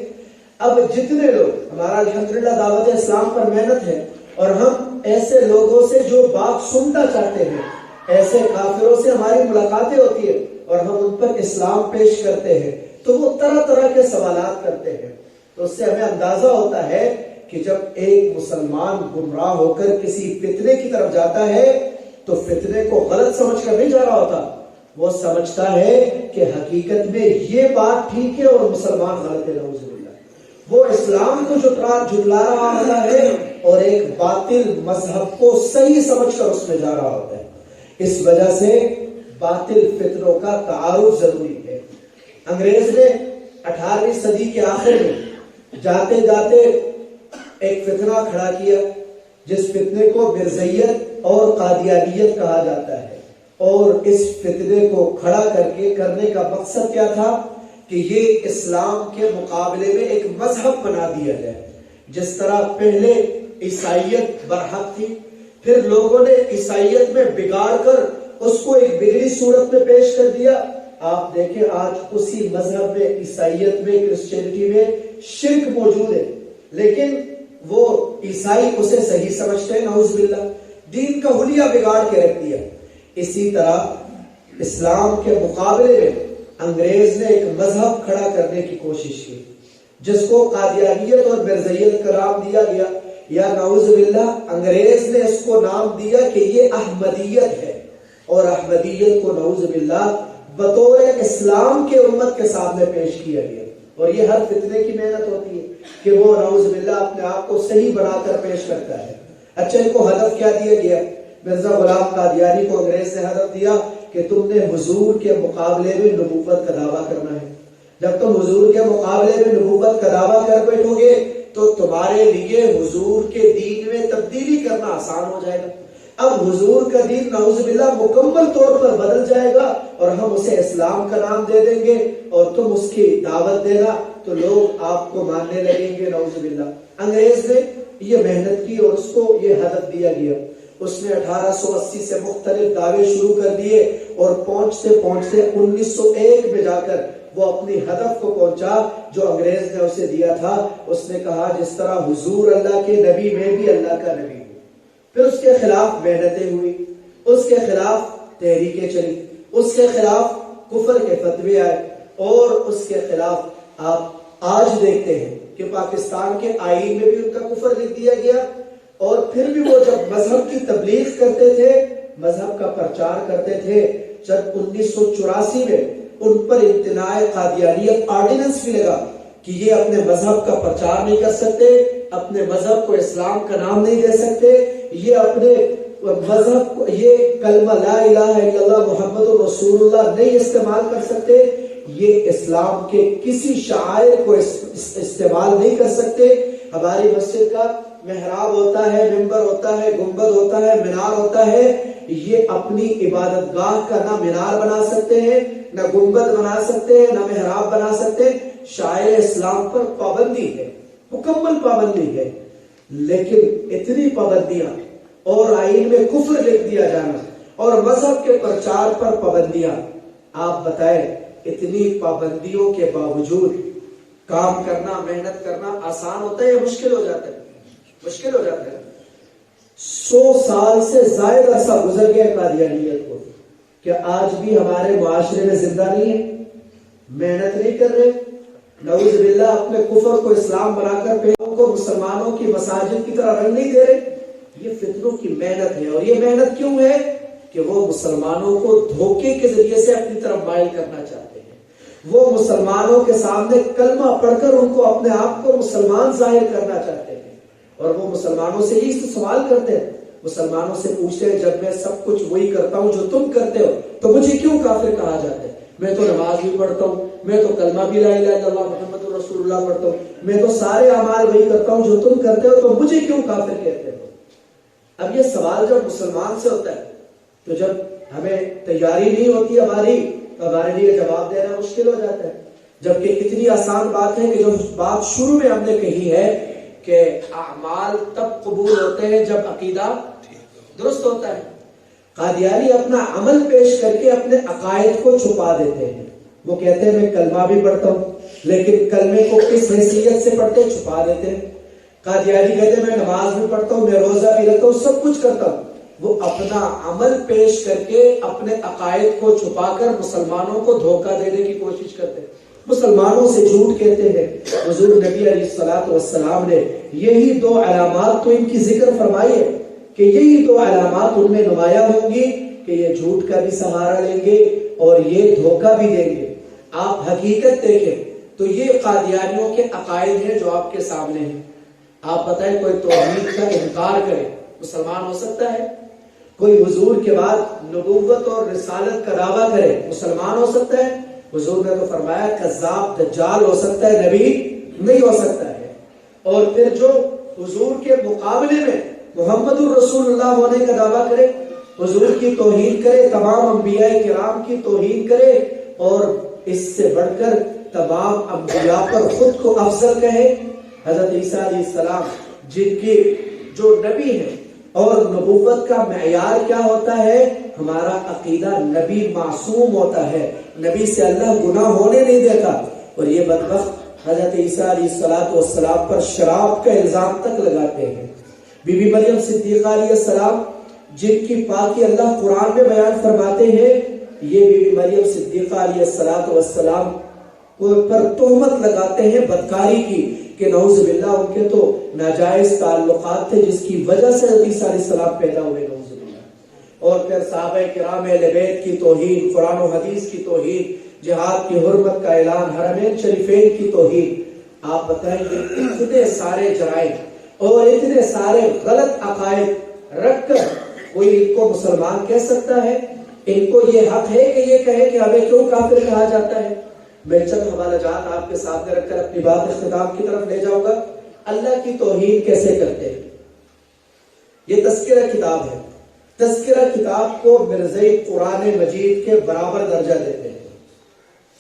اب جتنے لوگ، ہمارا الحمدللہ دعوت اسلام پر محنت ہے، اور ہم ایسے لوگوں سے جو بات سننا چاہتے ہیں، ایسے کافروں سے ہماری ملاقاتیں ہوتی ہیں اور ہم ان پر اسلام پیش کرتے ہیں تو وہ طرح طرح کے سوالات کرتے ہیں۔ تو اس سے ہمیں اندازہ ہوتا ہے کہ جب ایک مسلمان گمراہ ہو کر کسی فتنے کی طرف جاتا ہے تو فتنے کو غلط سمجھ کر نہیں جا رہا ہوتا، وہ سمجھتا ہے کہ حقیقت میں یہ بات ٹھیک ہے اور مسلمان غلط ہے، نعوذ باللہ۔ وہ اسلام کو جھٹلا رہا ہوتا ہے اور ایک باطل مذہب کو صحیح سمجھ کر اس میں جا رہا ہوتا ہے۔ اس وجہ سے باطل فتنوں کا تعارف ضروری ہے۔ انگریز نے 18ویں صدی کے آخر میں جاتے جاتے ایک فتنہ کھڑا کیا جس فتنے کو مرزائیت اور قادیانیت کہا جاتا ہے، اور اس فتنے کو کھڑا کرنے کا مقصد کیا تھا کہ یہ اسلام کے مقابلے میں ایک مذہب بنا دیا جائے۔ جس طرح پہلے عیسائیت برحق تھی، پھر لوگوں نے عیسائیت میں بگاڑ کر اس کو ایک بگڑی صورت میں پیش کر دیا۔ آپ دیکھیں آج اسی مذہب میں، عیسائیت میں، کرسچینٹی میں شرک موجود ہے، لیکن وہ عیسائی اسے صحیح سمجھتے ہیں، نعوذ باللہ، دین کا حلیہ بگاڑ کے رکھ دیا۔ اسی طرح اسلام کے مقابلے میں انگریز نے ایک مذہب کھڑا کرنے کی کوشش کی جس کو قادیانیت اور مرزائیت کا نام دیا گیا، یا نعوذ باللہ انگریز نے اس کو نام دیا کہ یہ احمدیت ہے، اور احمدیت کو نعوذ باللہ بطور اسلام کے امت کے سامنے پیش کیا گیا۔ اور یہ ہر فتنے کی محنت ہوتی ہے کہ وہ نعوذ باللہ اپنے آپ کو صحیح بنا کر پیش کرتا ہے۔ اچھا، ان کو ہدف کیا دیا گیا؟ مرزا غلام قادیانی کو انگریز نے ہدف دیا کہ تم نے حضور کے مقابلے میں نبوت کا دعویٰ کرنا ہے۔ جب تم حضور کے مقابلے میں نبوت کا دعویٰ کر بیٹھو گے تو تمہارے لیے حضور کے دین میں تبدیلی کرنا آسان ہو جائے گا۔ اب حضور کا دین نعوذ باللہ مکمل طور پر بدل جائے گا اور ہم اسے اسلام کا نام دے دیں گے، اور تم اس کی دعوت دینا تو لوگ آپ کو ماننے لگیں گے، نعوذ باللہ۔ انگریز نے یہ محنت کی اور اس کو یہ ہدف دیا گیا۔ اس نے 1880 سے مختلف دعوے شروع کر دیے اور پہنچتے 1901 میں جا کر وہ اپنی ہدف کو پہنچا جو انگریز نے اسے دیا تھا۔ اس نے کہا جس طرح حضور اللہ کے نبی، میں بھی اللہ کا نبی ہوں۔ پھر اس کے خلاف محنتیں ہوئی، اس کے خلاف تحریکیں چلی، اس کے خلاف کفر کے فتوے آئے، اور اس کے خلاف آپ آج دیکھتے ہیں کہ پاکستان کے آئین میں بھی ان کا کفر لکھ دیا گیا۔ اور پھر بھی وہ جب مذہب کی تبلیغ کرتے تھے، مذہب کا پرچار کرتے تھے، جب 1984 میں ان پر امتناع قادیانیت آرڈیننس بھی لگا کہ یہ اپنے مذہب کا پرچار نہیں کر سکتے، اپنے مذہب کو اسلام کا نام نہیں دے سکتے، یہ اپنے مذہب کو، یہ کلمہ لا الہ الا اللہ محمد رسول اللہ نہیں استعمال کر سکتے، یہ اسلام کے کسی شعائر کو استعمال نہیں کر سکتے۔ ہماری مسجد کا محراب ہوتا ہے، منبر ہوتا ہے، گنبد ہوتا ہے، مینار ہوتا ہے، یہ اپنی عبادت گاہ کا نہ مینار بنا سکتے ہیں، نہ گنبد بنا سکتے ہیں، نہ محراب بنا سکتے۔ شاعر اسلام پر پابندی ہے، مکمل پابندی ہے، لیکن اتنی پابندیاں اور آئین میں کفر لکھ دیا جانا اور مذہب کے پرچار پر پابندیاں، آپ بتائیں اتنی پابندیوں کے باوجود کام کرنا، محنت کرنا آسان ہوتا ہے یا مشکل ہو جاتا ہے؟ مشکل ہو جاتا ہے۔ 100 سال سے زائد عرصہ گزر گیا قادیانیت کو، کیا آج بھی ہمارے معاشرے میں زندہ نہیں ہے؟ محنت نہیں کر رہے، نعوذ باللہ اپنے کفر کو اسلام بنا کر پیغمبروں کو مسلمانوں کی مساجد کی طرح رنگ نہیں دے رہے۔ یہ فتنوں کی محنت ہے، اور یہ محنت کیوں ہے کہ وہ مسلمانوں کو دھوکے کے ذریعے سے اپنی طرف مائل کرنا چاہتے ہیں۔ وہ مسلمانوں کے سامنے کلمہ پڑھ کر ان کو اپنے آپ کو مسلمان ظاہر کرنا چاہتے ہیں، اور وہ مسلمانوں سے ہی سوال کرتے ہیں، مسلمانوں سے پوچھتے ہیں جب میں سب کچھ وہی کرتا ہوں جو تم کرتے ہو تو مجھے کیوں کافر کہا جاتا ہے؟ میں تو نماز بھی پڑھتا ہوں، میں تو کلمہ بھی لا الہ الا اللہ محمد رسول رسول اللہ پڑھتا ہوں, میں تو سارے اعمال وہی کرتا ہوں جو تم کرتے ہو, تو مجھے کیوں کافر کہتے ہو؟ اب یہ سوال جب مسلمان سے ہوتا ہے تو جب ہمیں تیاری نہیں ہوتی ہماری تو ہمارے لیے جواب دینا مشکل ہو جاتا ہے. جبکہ کتنی آسان بات ہے کہ جو بات شروع میں ہم نے کہی ہے کہ اعمال تب قبول ہوتے ہیں جب عقیدہ درست ہوتا ہے. قادیانی اپنا عمل پیش کر کے اپنے عقائد کو چھپا دیتے ہیں. وہ کہتے ہیں میں کلمہ بھی پڑھتا ہوں, لیکن کلمے کو کس حیثیت سے پڑھتے چھپا دیتے ہیں. قادیانی کہتے ہیں میں نماز بھی پڑھتا ہوں, میں روزہ بھی رکھتا ہوں, سب کچھ کرتا ہوں. وہ اپنا عمل پیش کر کے اپنے عقائد کو چھپا کر مسلمانوں کو دھوکہ دینے کی کوشش کرتے ہیں, مسلمانوں سے جھوٹ کہتے ہیں. حضور نبی علیہ الصلوۃ والسلام نے یہی دو علامات تو ان کی ذکر فرمائی ہے کہ یہی دو علامات ان میں نمایاں ہوں گی کہ یہ جھوٹ کا بھی سہارا لیں گے اور یہ دھوکہ بھی دیں گے. آپ حقیقت دیکھیں تو یہ قادیانیوں کے عقائد ہیں جو آپ کے سامنے ہیں. آپ بتائیں کوئی توحید کا انکار کرے مسلمان ہو سکتا ہے؟ کوئی حضور کے بعد نبوت اور رسالت کا دعویٰ کرے مسلمان ہو سکتا ہے؟ حضور نے تو فرمایا کذاب دجال ہو سکتا ہے, نبی نہیں ہو سکتا ہے. اور پھر جو حضور کے مقابلے میں محمد الرسول اللہ ہونے کا دعویٰ کرے, حضور کی توہین کرے, تمام انبیاء کرام کی توہین کرے, اور اس سے بڑھ کر تمام انبیاء پر خود کو افضل کہے. حضرت عیسیٰ علیہ السلام جن کی جو نبی ہیں, اور نبوت کا معیار کیا ہوتا ہے؟ ہمارا عقیدہ نبی معصوم ہوتا ہے, نبی سے اللہ گناہ ہونے نہیں دیتا. اور یہ بدبخت حضرت عیسیٰ علیہ السلام پر شراب کا الزام تک لگاتے ہیں. بی بی مریم صدیقہ علیہ السلام جن کی پاکی اللہ قرآن میں بیان فرماتے ہیں, یہ بی بی مریم صدیقہ علیہ السلام پر تہمت لگاتے ہیں بدکاری کی کہ نعوذ باللہ ان کے تو ناجائز تعلقات تھے جس کی وجہ سے عیسیٰ علیہ السلام پیدا ہوئے, نعوذ باللہ. اور پھر صحابہ کرام اہل بیت کی توہین, قرآن و حدیث کی توہین, جہاد کی حرمت کا اعلان, حرمین شریفین کی توہین. آپ بتائیں کہ اتنے سارے جرائم اور اتنے سارے غلط عقائد رکھ کر کوئی ان کو مسلمان کہہ سکتا ہے؟ ان کو یہ حق ہے کہ یہ کہے کہ ہمیں کیوں کافر کہا جاتا ہے؟ میں چند حوالہ جات آپ کے سامنے رکھ کر اپنی بات اختتام کی طرف لے جاؤں گا. اللہ کی توہین کیسے کرتے ہیں؟ یہ تذکرہ کتاب ہے. تذکرہ کتاب کو مرزائی قرآن مجید کے برابر درجہ دیتے ہیں,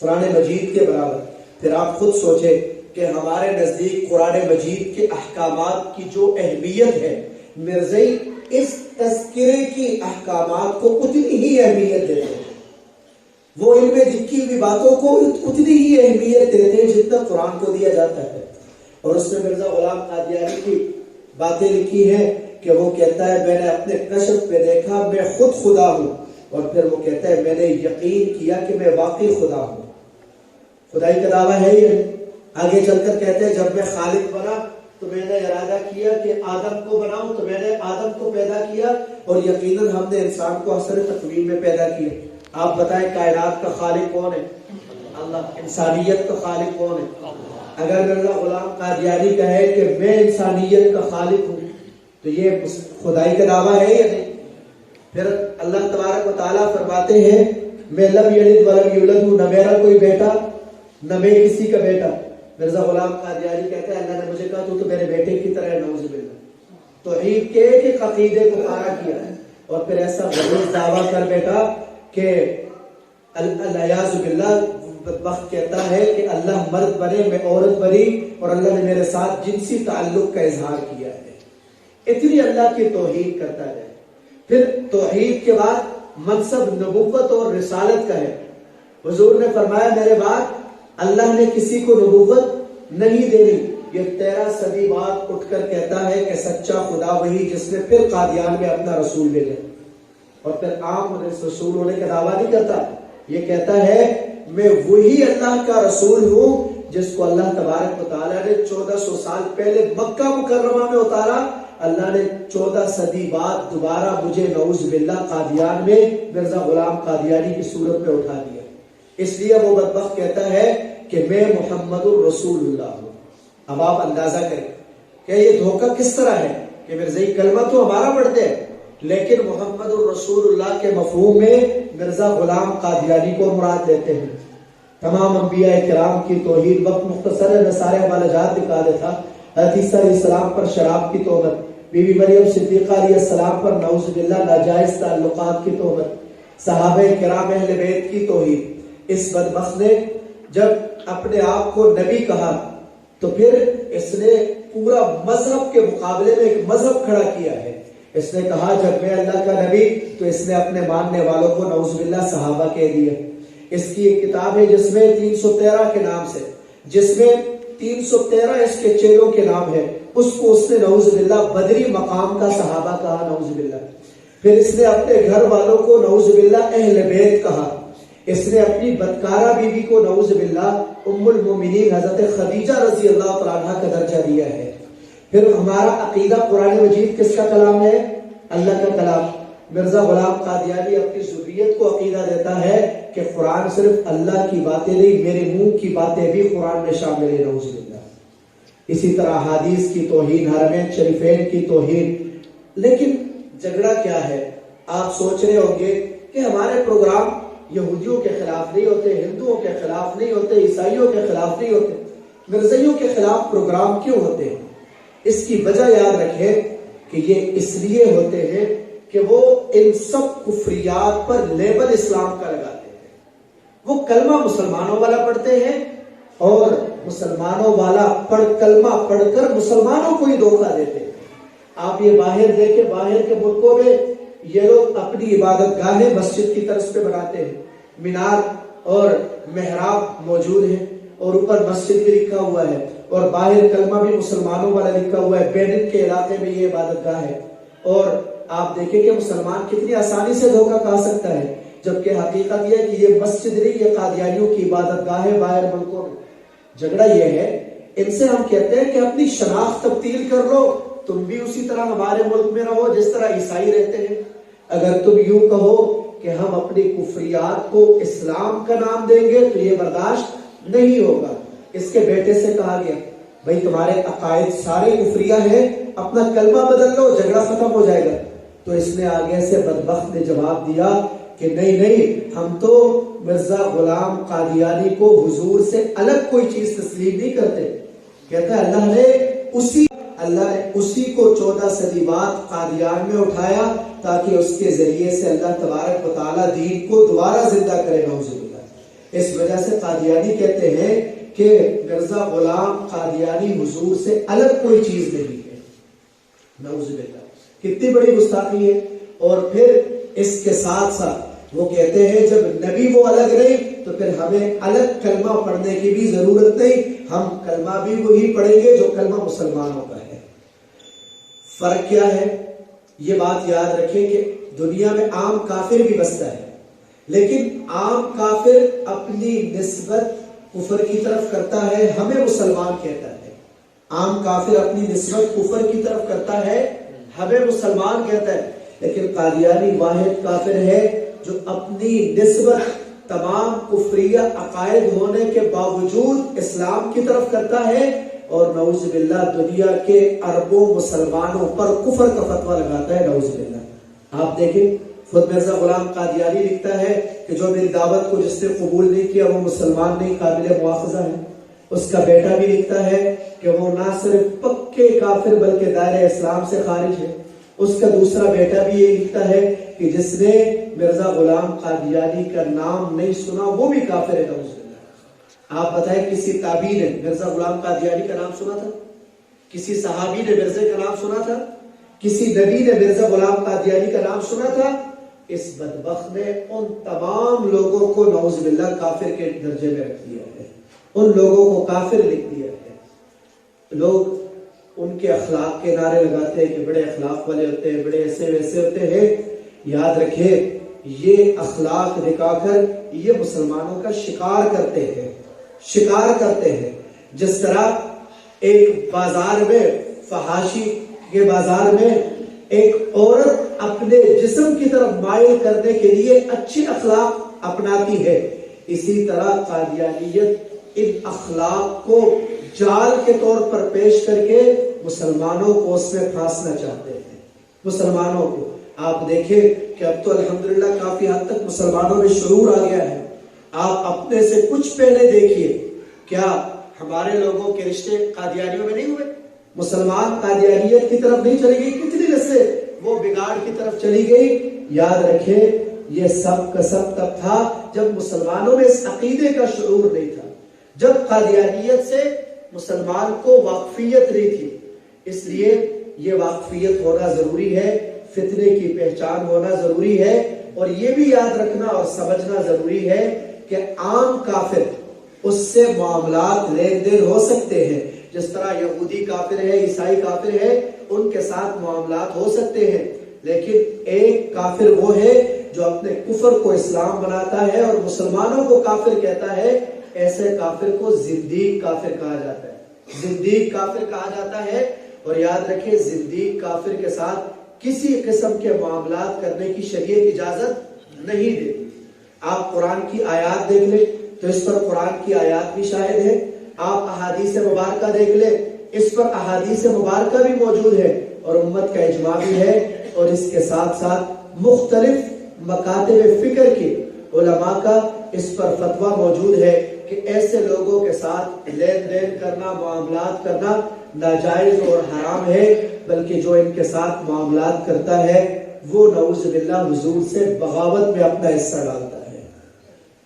قرآن مجید کے برابر. پھر آپ خود سوچیں کہ ہمارے نزدیک قرآن مجید کے احکامات کی جو اہمیت ہے, مرزائی اس تذکرے کی احکامات کو اتنی ہی اہمیت دیتے ہیں. وہ ان میں لکھی ہوئی باتوں کو اتنی ہی اہمیت دیتے ہیں جتنا قرآن کو دیا جاتا ہے. اور اس میں مرزا غلام قادیانی کی باتیں لکھی ہیں کہ وہ کہتا ہے میں نے اپنے کشف پہ دیکھا میں خود خدا ہوں, اور پھر وہ کہتا ہے میں نے یقین کیا کہ میں واقعی خدا ہوں. خدائی کا دعویٰ ہے یہ. آگے چل کر کہتے ہیں جب میں خالق بنا تو میں نے ارادہ کیا کہ آدم کو بناؤں, تو میں نے آدم کو پیدا کیا, اور یقیناً ہم نے انسان کو اثر تقویم میں پیدا کیا. آپ بتائیں کائنات کا خالق کون ہے؟ اللہ. انسانیت کا خالق کون ہے؟ اگر مرزا غلام قادیانی کہے کہ میں انسانیت کا خالق ہوں تو یہ خدائی کا دعویٰ ہے یا نہیں؟ پھر اللہ تبارک و تعالیٰ فرماتے ہیں میں لم یلد ولم یولد ہوں, نہ میرا کوئی بیٹا نہ میں کسی کا بیٹا. مرزا غلام قادیانی کہتا ہے اللہ نے مجھے کہا تو میرے بیٹے کی طرح ہے, نعوذ باللہ. توحید کے ایک عقیدے کو پارا کیا ہے, اور پھر ایسا غلیظ دعویٰ کر بیٹا کہ الیاذ باللہ بدبخت کہتا ہے کہ اللہ مرد بنے میں عورت بنی, اور اللہ نے میرے ساتھ جنسی تعلق کا اظہار کیا ہے. اتنی اللہ کی توحید کرتا ہے. پھر توحید کے بعد منصب نبوت اور رسالت کا ہے. حضور نے فرمایا میرے بعد اللہ نے کسی کو نبوت نہیں دینی. یہ 13 صدی بعد اٹھ کر کہتا ہے کہ سچا خدا وہی جس نے پھر قادیان میں اپنا رسول بھیجا, اور پھر عام رسول ہونے کا دعویٰ نہیں کرتا. یہ کہتا ہے میں وہی اللہ کا رسول ہوں جس کو اللہ تبارک و تعالیٰ نے 1400 سال پہلے مکہ مکرمہ میں اتارا. اللہ نے 14 صدی بعد دوبارہ مجھے نعوذ باللہ قادیان میں مرزا غلام قادیانی کی صورت میں اٹھا دیا. اس لیے وہ بدبخت کہتا ہے کہ میں محمد الرسول اللہ ہوں. اب آپ اندازہ کریں کہ یہ دھوکہ کس طرح ہے کہ مرزائی کلمہ تو ہمارا پڑھتے ہیں, لیکن محمد الرسول اللہ کے مفہوم میں مرزا غلام قادیانی کو مراد لیتے ہیں. تمام انبیاء کرام کی توحید، وقت مختصر ہے میں سارے حوالہ جات نکال دیتا. حضرت عیسیٰ علیہ السلام پر شراب کی تہمت، بی بی مریم صدیقہ علیہ السلام پر نعوذ باللہ ناجائز تعلقات کی تہمت، صحابہ کرام اہل بیت کی توحید. اس بدبخت نے جب اپنے آپ کو نبی کہا تو پھر اس نے پورا مذہب کے مقابلے میں ایک مذہب کھڑا کیا ہے. اس نے کہا جب میں اللہ کا نبی، تو اس نے اپنے ماننے والوں کو نعوذ باللہ صحابہ کہہ دیا. اس کی ایک کتاب ہے جس میں 313 کے نام سے، جس میں 313 اس کے چیلوں کے نام ہے، اس کو اس نے نعوذ باللہ بدری مقام کا صحابہ کہا نعوذ باللہ. پھر اس نے اپنے گھر والوں کو نعوذ باللہ اہل بیت کہا. اس نے اپنی بدکارہ بیوی کو نعوذ باللہ ام المومنین حضرت خدیجہ رضی اللہ تعالیٰ عنہ کا درجہ دیا ہے. پھر ہمارا عقیدہ قرآن مجید کس کا کلام ہے؟ اللہ کا کلام. مرزا غلام قادیانی اپنی ذریت کو عقیدہ دیتا ہے کہ قرآن صرف اللہ کی باتیں نہیں، میرے منہ کی باتیں بھی قرآن میں شامل ہے نعوذ باللہ. اسی طرح حدیث کی توہین، حرمین شریفین کی توہین. لیکن جھگڑا کیا ہے؟ آپ سوچ رہے ہوں گے کہ ہمارے پروگرام یہودیوں کے خلاف نہیں ہوتے، ہندوؤں کے خلاف نہیں ہوتے، عیسائیوں کے خلاف نہیں ہوتے، مرزائیوں کے خلاف پروگرام کیوں ہوتے ہیں؟ اس کی وجہ یاد رکھیں کہ یہ اس لیے ہوتے ہیں کہ وہ ان سب کفریات پر لیبل اسلام کا لگاتے ہیں. وہ کلمہ مسلمانوں والا پڑھتے ہیں اور مسلمانوں والا کلمہ پڑھ کر مسلمانوں کو ہی دھوکہ دیتے ہیں. آپ یہ باہر دیکھیں، باہر کے ملکوں میں یہ لوگ اپنی عبادت گاہیں مسجد کی طرز پہ بناتے ہیں، مینار اور محراب موجود ہیں اور اوپر مسجد بھی لکھا ہوا ہے اور باہر کلمہ بھی مسلمانوں والا لکھا ہوا ہے. بینن کے علاقے میں یہ عبادت گاہ ہے اور آپ دیکھیں کہ مسلمان کتنی آسانی سے دھوکہ کھا سکتا ہے، جبکہ حقیقت یہ ہے کہ یہ مسجد نہیں، یہ قادیانیوں کی عبادت گاہ ہے باہر ملکوں میں. جھگڑا یہ ہے، ان سے ہم کہتے ہیں کہ اپنی شناخت تبدیل کر لو، تم بھی اسی طرح ہمارے ملک میں رہو جس طرح عیسائی رہتے ہیں. اگر تم یوں کہو کہ ہم اپنی کفریات کو اسلام کا نام دیں گے تو یہ برداشت نہیں ہوگا. اس کے بیٹے سے کہا گیا بھائی تمہارے عقائد سارے کفریہ ہیں، اپنا کلمہ بدل لو، جھگڑا ختم ہو جائے گا. تو اس نے آگے سے بدبخت نے جواب دیا کہ نہیں، ہم تو مرزا غلام قادیانی کو حضور سے الگ کوئی چیز تسلیم نہیں کرتے. کہتا ہے اللہ نے اسی کو 14 صدی بعد قادیان میں اٹھایا تاکہ اس کے ذریعے سے اللہ تبارک و تعالیٰ دین کو دوبارہ زندہ کرے نعوذ باللہ. اس وجہ سے قادیانی کہتے ہیں کہ مرزا غلام قادیانی حضور سے الگ کوئی چیز نہیں ہے نعوذ باللہ. کتنی بڑی گستاخی ہے. اور پھر اس کے ساتھ ساتھ وہ کہتے ہیں جب نبی وہ الگ نہیں تو پھر ہمیں الگ کلمہ پڑھنے کی بھی ضرورت نہیں، ہم کلمہ بھی وہی پڑھیں گے جو کلمہ مسلمانوں کا ہے. فرق کیا ہے؟ یہ بات یاد رکھیں کہ دنیا میں عام کافر بھی بستا ہے، لیکن عام کافر اپنی نسبت کفر کی طرف کرتا ہے، ہمیں مسلمان کہتا ہے. عام کافر اپنی نسبت کفر کی طرف کرتا ہے، ہمیں مسلمان کہتا ہے. لیکن قادیانی واحد کافر ہے جو اپنی نسبت تمام کفریہ عقائد ہونے کے باوجود اسلام کی طرف کرتا ہے اور نعوذ باللہ دنیا کے اربوں مسلمانوں پر کفر کا فتویٰ لگاتا ہے نعوذ باللہ. آپ دیکھیں خود مرزا غلام قادیانی لکھتا ہے کہ جو میری دعوت کو جس نے قبول نہیں کیا وہ مسلمان نہیں، قابل مواخذہ ہے. اس کا بیٹا بھی لکھتا ہے کہ وہ نہ صرف پکے کافر بلکہ دائرہ اسلام سے خارج ہے. اس کا دوسرا بیٹا بھی یہ لکھتا ہے کہ جس نے مرزا غلام قادیانی کا نام نہیں سنا وہ بھی کافر ہے نعوذ باللہ. آپ بتائیں کسی تابعی نے مرزا غلام قادیانی کا نام سنا تھا؟ کسی صحابی نے مرزا کا نام سنا تھا؟ کسی نبی نے مرزا غلام قادیانی کا نام سنا تھا؟ اس بدبخت نے ان تمام لوگوں کو نعوذ باللہ کافر کے درجے میں رکھ دیا ہے، ان لوگوں کو کافر لکھ دیا ہے. لوگ ان کے اخلاق کے نعرے لگاتے ہیں کہ بڑے اخلاق والے ہوتے ہیں، بڑے ایسے ویسے ہوتے ہیں. یاد رکھیں یہ اخلاق دکھا کر یہ مسلمانوں کا شکار کرتے ہیں. جس طرح ایک بازار میں، فحاشی کے بازار میں ایک عورت اپنے جسم کی طرف مائل کرنے کے لیے اچھی اخلاق اپناتی ہے، اسی طرح قادیانیت ان اخلاق کو جال کے طور پر پیش کر کے مسلمانوں کو اس میں پھانسنا چاہتے ہیں. مسلمانوں کو آپ دیکھیں کہ اب تو الحمدللہ کافی حد تک مسلمانوں میں شعور آ گیا ہے آپ اپنے سے کچھ پہلے دیکھیے، کیا ہمارے لوگوں کے رشتے قادیانیوں میں نہیں ہوئے؟ مسلمان قادیانیت کی طرف نہیں چلی گئی، کتنی نسلیں وہ بگاڑ کی طرف چلی گئی؟ یاد رکھیں یہ سب کا سب تب تھا جب مسلمانوں میں اس عقیدے کا شعور نہیں تھا، جب قادیانیت سے مسلمان کو واقفیت نہیں تھی۔ اس لیے یہ واقفیت ہونا ضروری ہے، فتنے کی پہچان ہونا ضروری ہے، اور یہ بھی یاد رکھنا اور سمجھنا ضروری ہے کہ عام کافر اس سے معاملات لین دین ہو سکتے ہیں، جس طرح یہودی کافر ہے، عیسائی کافر ہے، ان کے ساتھ معاملات ہو سکتے ہیں، لیکن ایک کافر وہ ہے جو اپنے کفر کو اسلام بناتا ہے اور مسلمانوں کو کافر کہتا ہے، ایسے کافر کو زندیق کافر کہا جاتا ہے، زندیق کافر کہا جاتا ہے۔ اور یاد رکھیں زندیق کافر کے ساتھ کسی قسم کے معاملات کرنے کی شریعت اجازت نہیں دیتی۔ آپ قرآن کی آیات دیکھ لیں تو اس پر قرآن کی آیات بھی شاہد ہے، آپ احادیث مبارکہ دیکھ لیں اس پر احادیث مبارکہ بھی موجود ہے اور امت کا اجماع بھی ہے، اور اس کے ساتھ ساتھ مختلف مکاتب فکر کے علماء کا اس پر فتویٰ موجود ہے کہ ایسے لوگوں کے ساتھ لین دین کرنا، معاملات کرنا ناجائز اور حرام ہے، بلکہ جو ان کے ساتھ معاملات کرتا ہے وہ نعوذ باللہ حضور سے بغاوت میں اپنا حصہ ڈالتا ہے،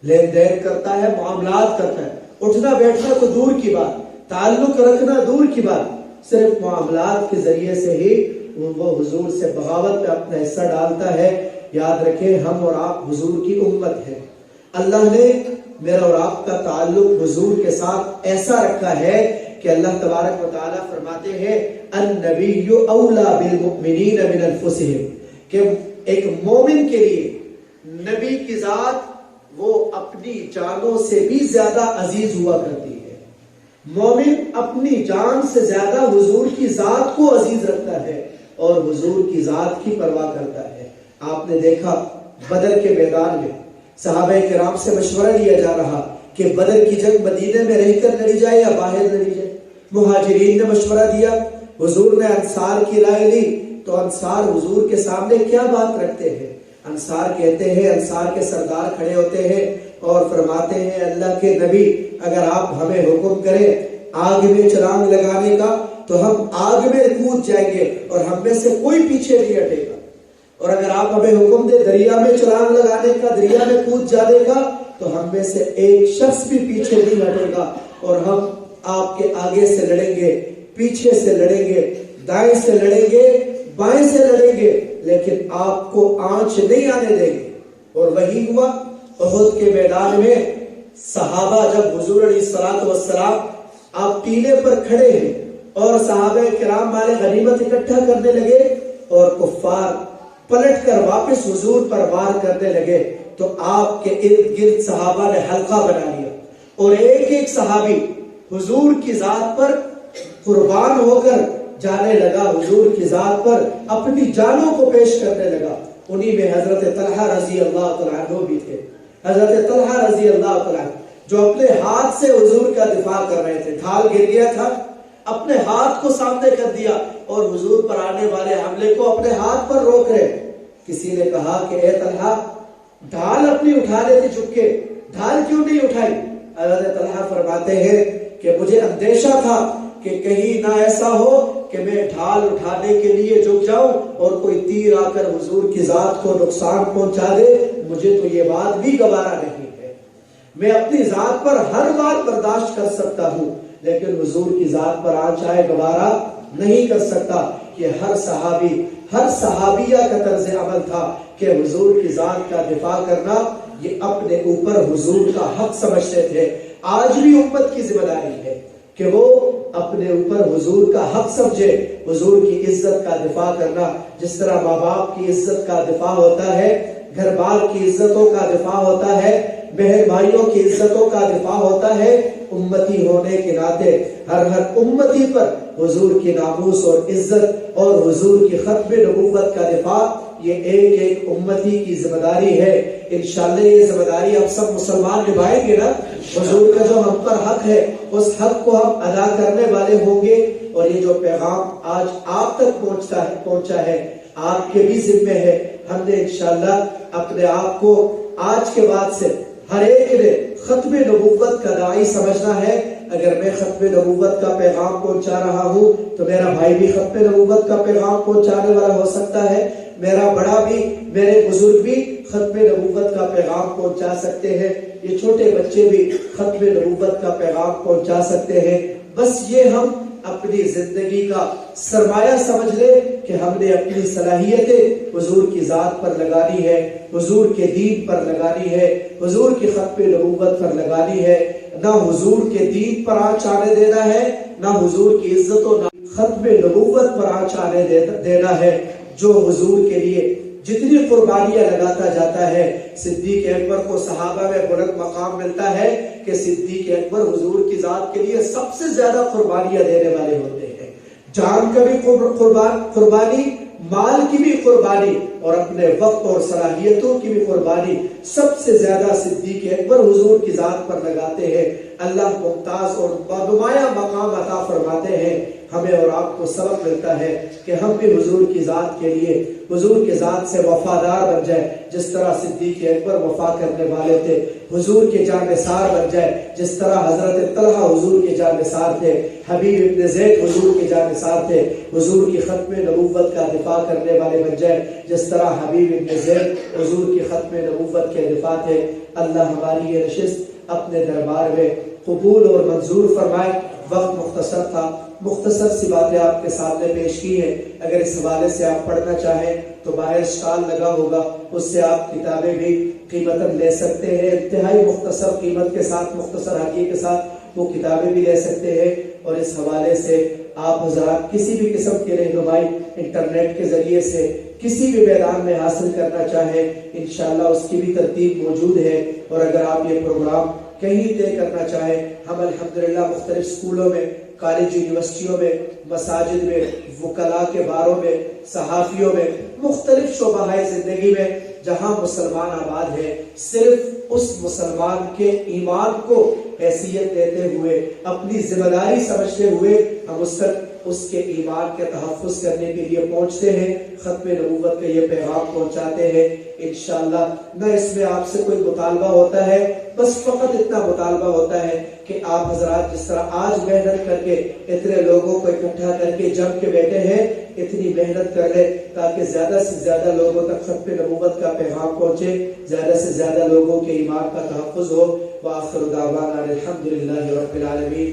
لین دین کرتا ہے، معاملات کرتا ہے، اٹھنا بیٹھنا تو دور کی بات، تعلق رکھنا دور کی بات، صرف معاملات کے ذریعے سے ہی وہ حضور سے بغاوت میں اپنا حصہ ڈالتا ہے۔ یاد رکھیں ہم اور آپ حضور کی امت ہیں، اللہ نے میرا اور آپ کا تعلق حضور کے ساتھ ایسا رکھا ہے کہ اللہ تبارک و تعالیٰ فرماتے ہیں النبی اولا بالمؤمنین من انفسہم، کہ ایک مومن کے لیے نبی کی ذات وہ اپنی جانوں سے بھی زیادہ عزیز ہوا کرتی ہے۔ مومن اپنی جان سے زیادہ حضور کی ذات کو عزیز رکھتا ہے اور حضور کی ذات کی پرواہ کرتا ہے۔ آپ نے دیکھا بدر کے میدان میں صحابہ کرام سے مشورہ لیا جا رہا کہ بدر کی جنگ مدینے میں رہ کر لڑی جائے یا باہر لڑی جائے۔ مہاجرین نے مشورہ دیا، حضور نے انصار کی رائے لی، تو انصار حضور کے سامنے کیا بات رکھتے ہیں؟ انصار کہتے ہیں، انصار کے سردار کھڑے ہوتے ہیں اور فرماتے ہیں اللہ کے نبی اگر آپ ہمیں حکم کریں آگ میں چھلانگ لگانے کا تو ہم آگ میں کود جائیں گے اور ہم میں سے کوئی پیچھے نہیں ہٹے گا، اور اگر آپ ہمیں حکم دے دریا میں چھلانگ لگانے کا، دریا میں کود جانے کا، تو ہم میں سے ایک شخص بھی پیچھے نہیں ہٹے گا، اور ہم آپ کے آگے سے لڑیں گے، پیچھے سے لڑیں گے، دائیں سے لڑیں گے، بائیں سے لڑیں گے، لیکن آپ کو آنچ نہیں آنے دیں گے۔ اور وہی ہوا احد کے میدان میں صحابہ جب حضور علیہ الصلوۃ والسلام آپ ٹیلے پر کھڑے ہیں اور صحابہ کرام مال غنیمت اکٹھا کرنے لگے اور کفار پلٹ کر واپس حضور پر وار کرنے لگے، تو آپ کے ارد گرد صحابہ نے حلقہ بنا لیا اور ایک ایک صحابی حضور کی ذات پر قربان ہو کر جانے لگا، حضور کی ذات پر اپنی جانوں کو پیش کرنے لگا۔ انہی میں حضرت طلحہ رضی اللہ تعالیٰ عنہ بھی تھے، حضرت طلحہ رضی اللہ تعالیٰ عنہ جو اپنے ہاتھ سے حضور کا دفاع کر رہے تھے، ڈھال گر گیا تھا، اپنے ہاتھ کو سامنے کر دیا اور حضور پر آنے والے حملے کو اپنے ہاتھ پر روک رہے۔ کسی نے کہا کہ اے طلحہ ڈھال اپنی اٹھا رہے تھے چپ کے، ڈھال کیوں نہیں اٹھائی؟ حضرت طلحہ فرماتے ہیں کہ مجھے اندیشہ تھا کہ کہیں نہ ایسا ہو کہ میں ڈھال اٹھانے کے لیے جھک جاؤں اور کوئی تیر آ کر حضور کی ذات کو نقصان پہنچا دے، مجھے تو یہ بات بھی گوارا نہیں ہے۔ میں اپنی ذات پر ہر بات برداشت کر سکتا ہوں لیکن حضور کی ذات پر آنچ آئے گوارا نہیں کر سکتا۔ یہ ہر صحابی، ہر صحابیہ کا طرز عمل تھا کہ حضور کی ذات کا دفاع کرنا یہ اپنے اوپر حضور کا حق سمجھتے تھے۔ آج بھی امت کی ذمہ داری ہے کہ وہ اپنے اوپر حضور کا حق سمجھے، حضور کی عزت کا دفاع کرنا، جس طرح ماں باپ کی عزت کا دفاع ہوتا ہے، گھر بار کی عزتوں کا دفاع ہوتا ہے، بہن بھائیوں کی عزتوں کا دفاع ہوتا ہے، امتی ہونے کے ناطے ہر امتی پر حضور کی ناموس اور عزت اور حضور کی ختم نبوت کا دفاع یہ ایک ایک امتی کی ذمہ داری ہے۔ انشاءاللہ یہ ذمہ داری ہم سب مسلمان نبھائیں گے نا، حضور کا جو ہم پر حق ہے اس حق کو ہم ادا کرنے والے ہوں گے، اور یہ جو پیغام آج آپ تک پہنچا ہے آپ کے بھی ذمہ ہے۔ ہم نے انشاءاللہ اپنے آپ کو آج کے بعد سے ہر ایک نے ختم نبوت کا داعی سمجھنا ہے. اگر میں ختم نبوت کا پیغام پہنچا رہا ہوں تو میرا بھائی بھی ختم نبوت کا پیغام پہنچانے والا ہو سکتا ہے, میرا بڑا بھی, میرے بزرگ بھی ختم نبوت کا پیغام پہنچا سکتے ہیں, یہ چھوٹے بچے بھی ختم نبوت کا پیغام پہنچا سکتے ہیں. بس یہ ہم اپنی زندگی کا سرمایہ سمجھ لے کہ ہم نے اپنی صلاحیتیں حضور کی ذات پر لگانی ہے, حضور کے دین پر لگانی ہے, حضور کی ختم نبوت پر لگانی ہے. نہ حضور کے دین پر آنچ آنے دینا ہے, نہ حضور کی عزت و ختم نبوت پر آنچ آنے دینا ہے. جو حضور کے لیے جتنی قربانیاں لگاتا جاتا ہے, صدیق اکبر کو صحابہ میں بلند مقام ملتا ہے کہ صدیق اکبر حضور کی ذات کے لیے سب سے زیادہ قربانیاں دینے والے ہوتے ہیں. جان کا بھی قربانی, مال کی بھی قربانی, اور اپنے وقت اور صلاحیتوں کی بھی قربانی سب سے زیادہ صدیق اکبر حضور کی ذات پر لگاتے ہیں. اللہ ممتاز اور بنمایاں مقام عطا فرماتے ہیں. ہمیں اور آپ کو سبق ملتا ہے کہ ہم بھی حضور کی ذات کے لیے, حضور کی ذات سے وفادار بن جائے, جس طرح صدیق اکبر وفا کرنے والے تھے. حضور کے جانثار بن جائے, جس طرح حضرت طلحہ حضور کے جانثار تھے, حبیب ابن زید حضور کے جانثار تھے. حضور کی ختم نبوت کا دفاع کرنے والے بن جائے, جس طرح حبیب ابن زید حضور کی ختم نبوت کے دفاع تھے. اللہ ہماری یہ نشست اپنے دربار میں قبول اور منظور فرمائے. وقت مختصر تھا, مختصر سی باتیں آپ کے سامنے پیش کی ہیں. اگر اس حوالے سے آپ پڑھنا چاہیں تو باہر اسٹال لگا ہوگا, اس سے آپ کتابیں بھی قیمتاً لے سکتے ہیں. انتہائی مختصر قیمت کے ساتھ, مختصر حقیقت کے ساتھ وہ کتابیں بھی لے سکتے ہیں. اور اس حوالے سے آپ حضرات کسی بھی قسم کی رہنمائی انٹرنیٹ کے ذریعے سے کسی بھی میدان میں حاصل کرنا چاہیں, انشاءاللہ اس کی بھی ترتیب موجود ہے. اور اگر آپ یہ پروگرام کہیں طے کرنا چاہیں, ہم الحمدللہ مختلف اسکولوں میں, کالج یونیورسٹیوں میں, مساجد میں, وکلاء کے باروں میں, صحافیوں میں, مختلف شعبہ زندگی میں جہاں مسلمان آباد ہے, صرف اس مسلمان کے ایمان کو حیثیت دیتے ہوئے, اپنی ذمہ داری سمجھتے ہوئے ہم اس کے ایمان کے تحفظ کرنے کے لیے پہنچتے ہیں, ختم نبوت کا یہ پیغام پہنچاتے ہیں. انشاءاللہ نہ اس میں آپ سے کوئی مطالبہ ہوتا ہے, بس فقط اتنا مطالبہ ہوتا ہے کہ آپ حضرات جس طرح آج محنت کر کے اتنے لوگوں کو اکٹھا کر کے جم کے بیٹھے ہیں, اتنی محنت کر لیں تاکہ زیادہ سے زیادہ لوگوں تک ختم نبوت کا پیغام پہنچے, زیادہ سے زیادہ لوگوں کے ایمان کا تحفظ ہو. وآخر دعوانا الحمدللہ رب العالمین.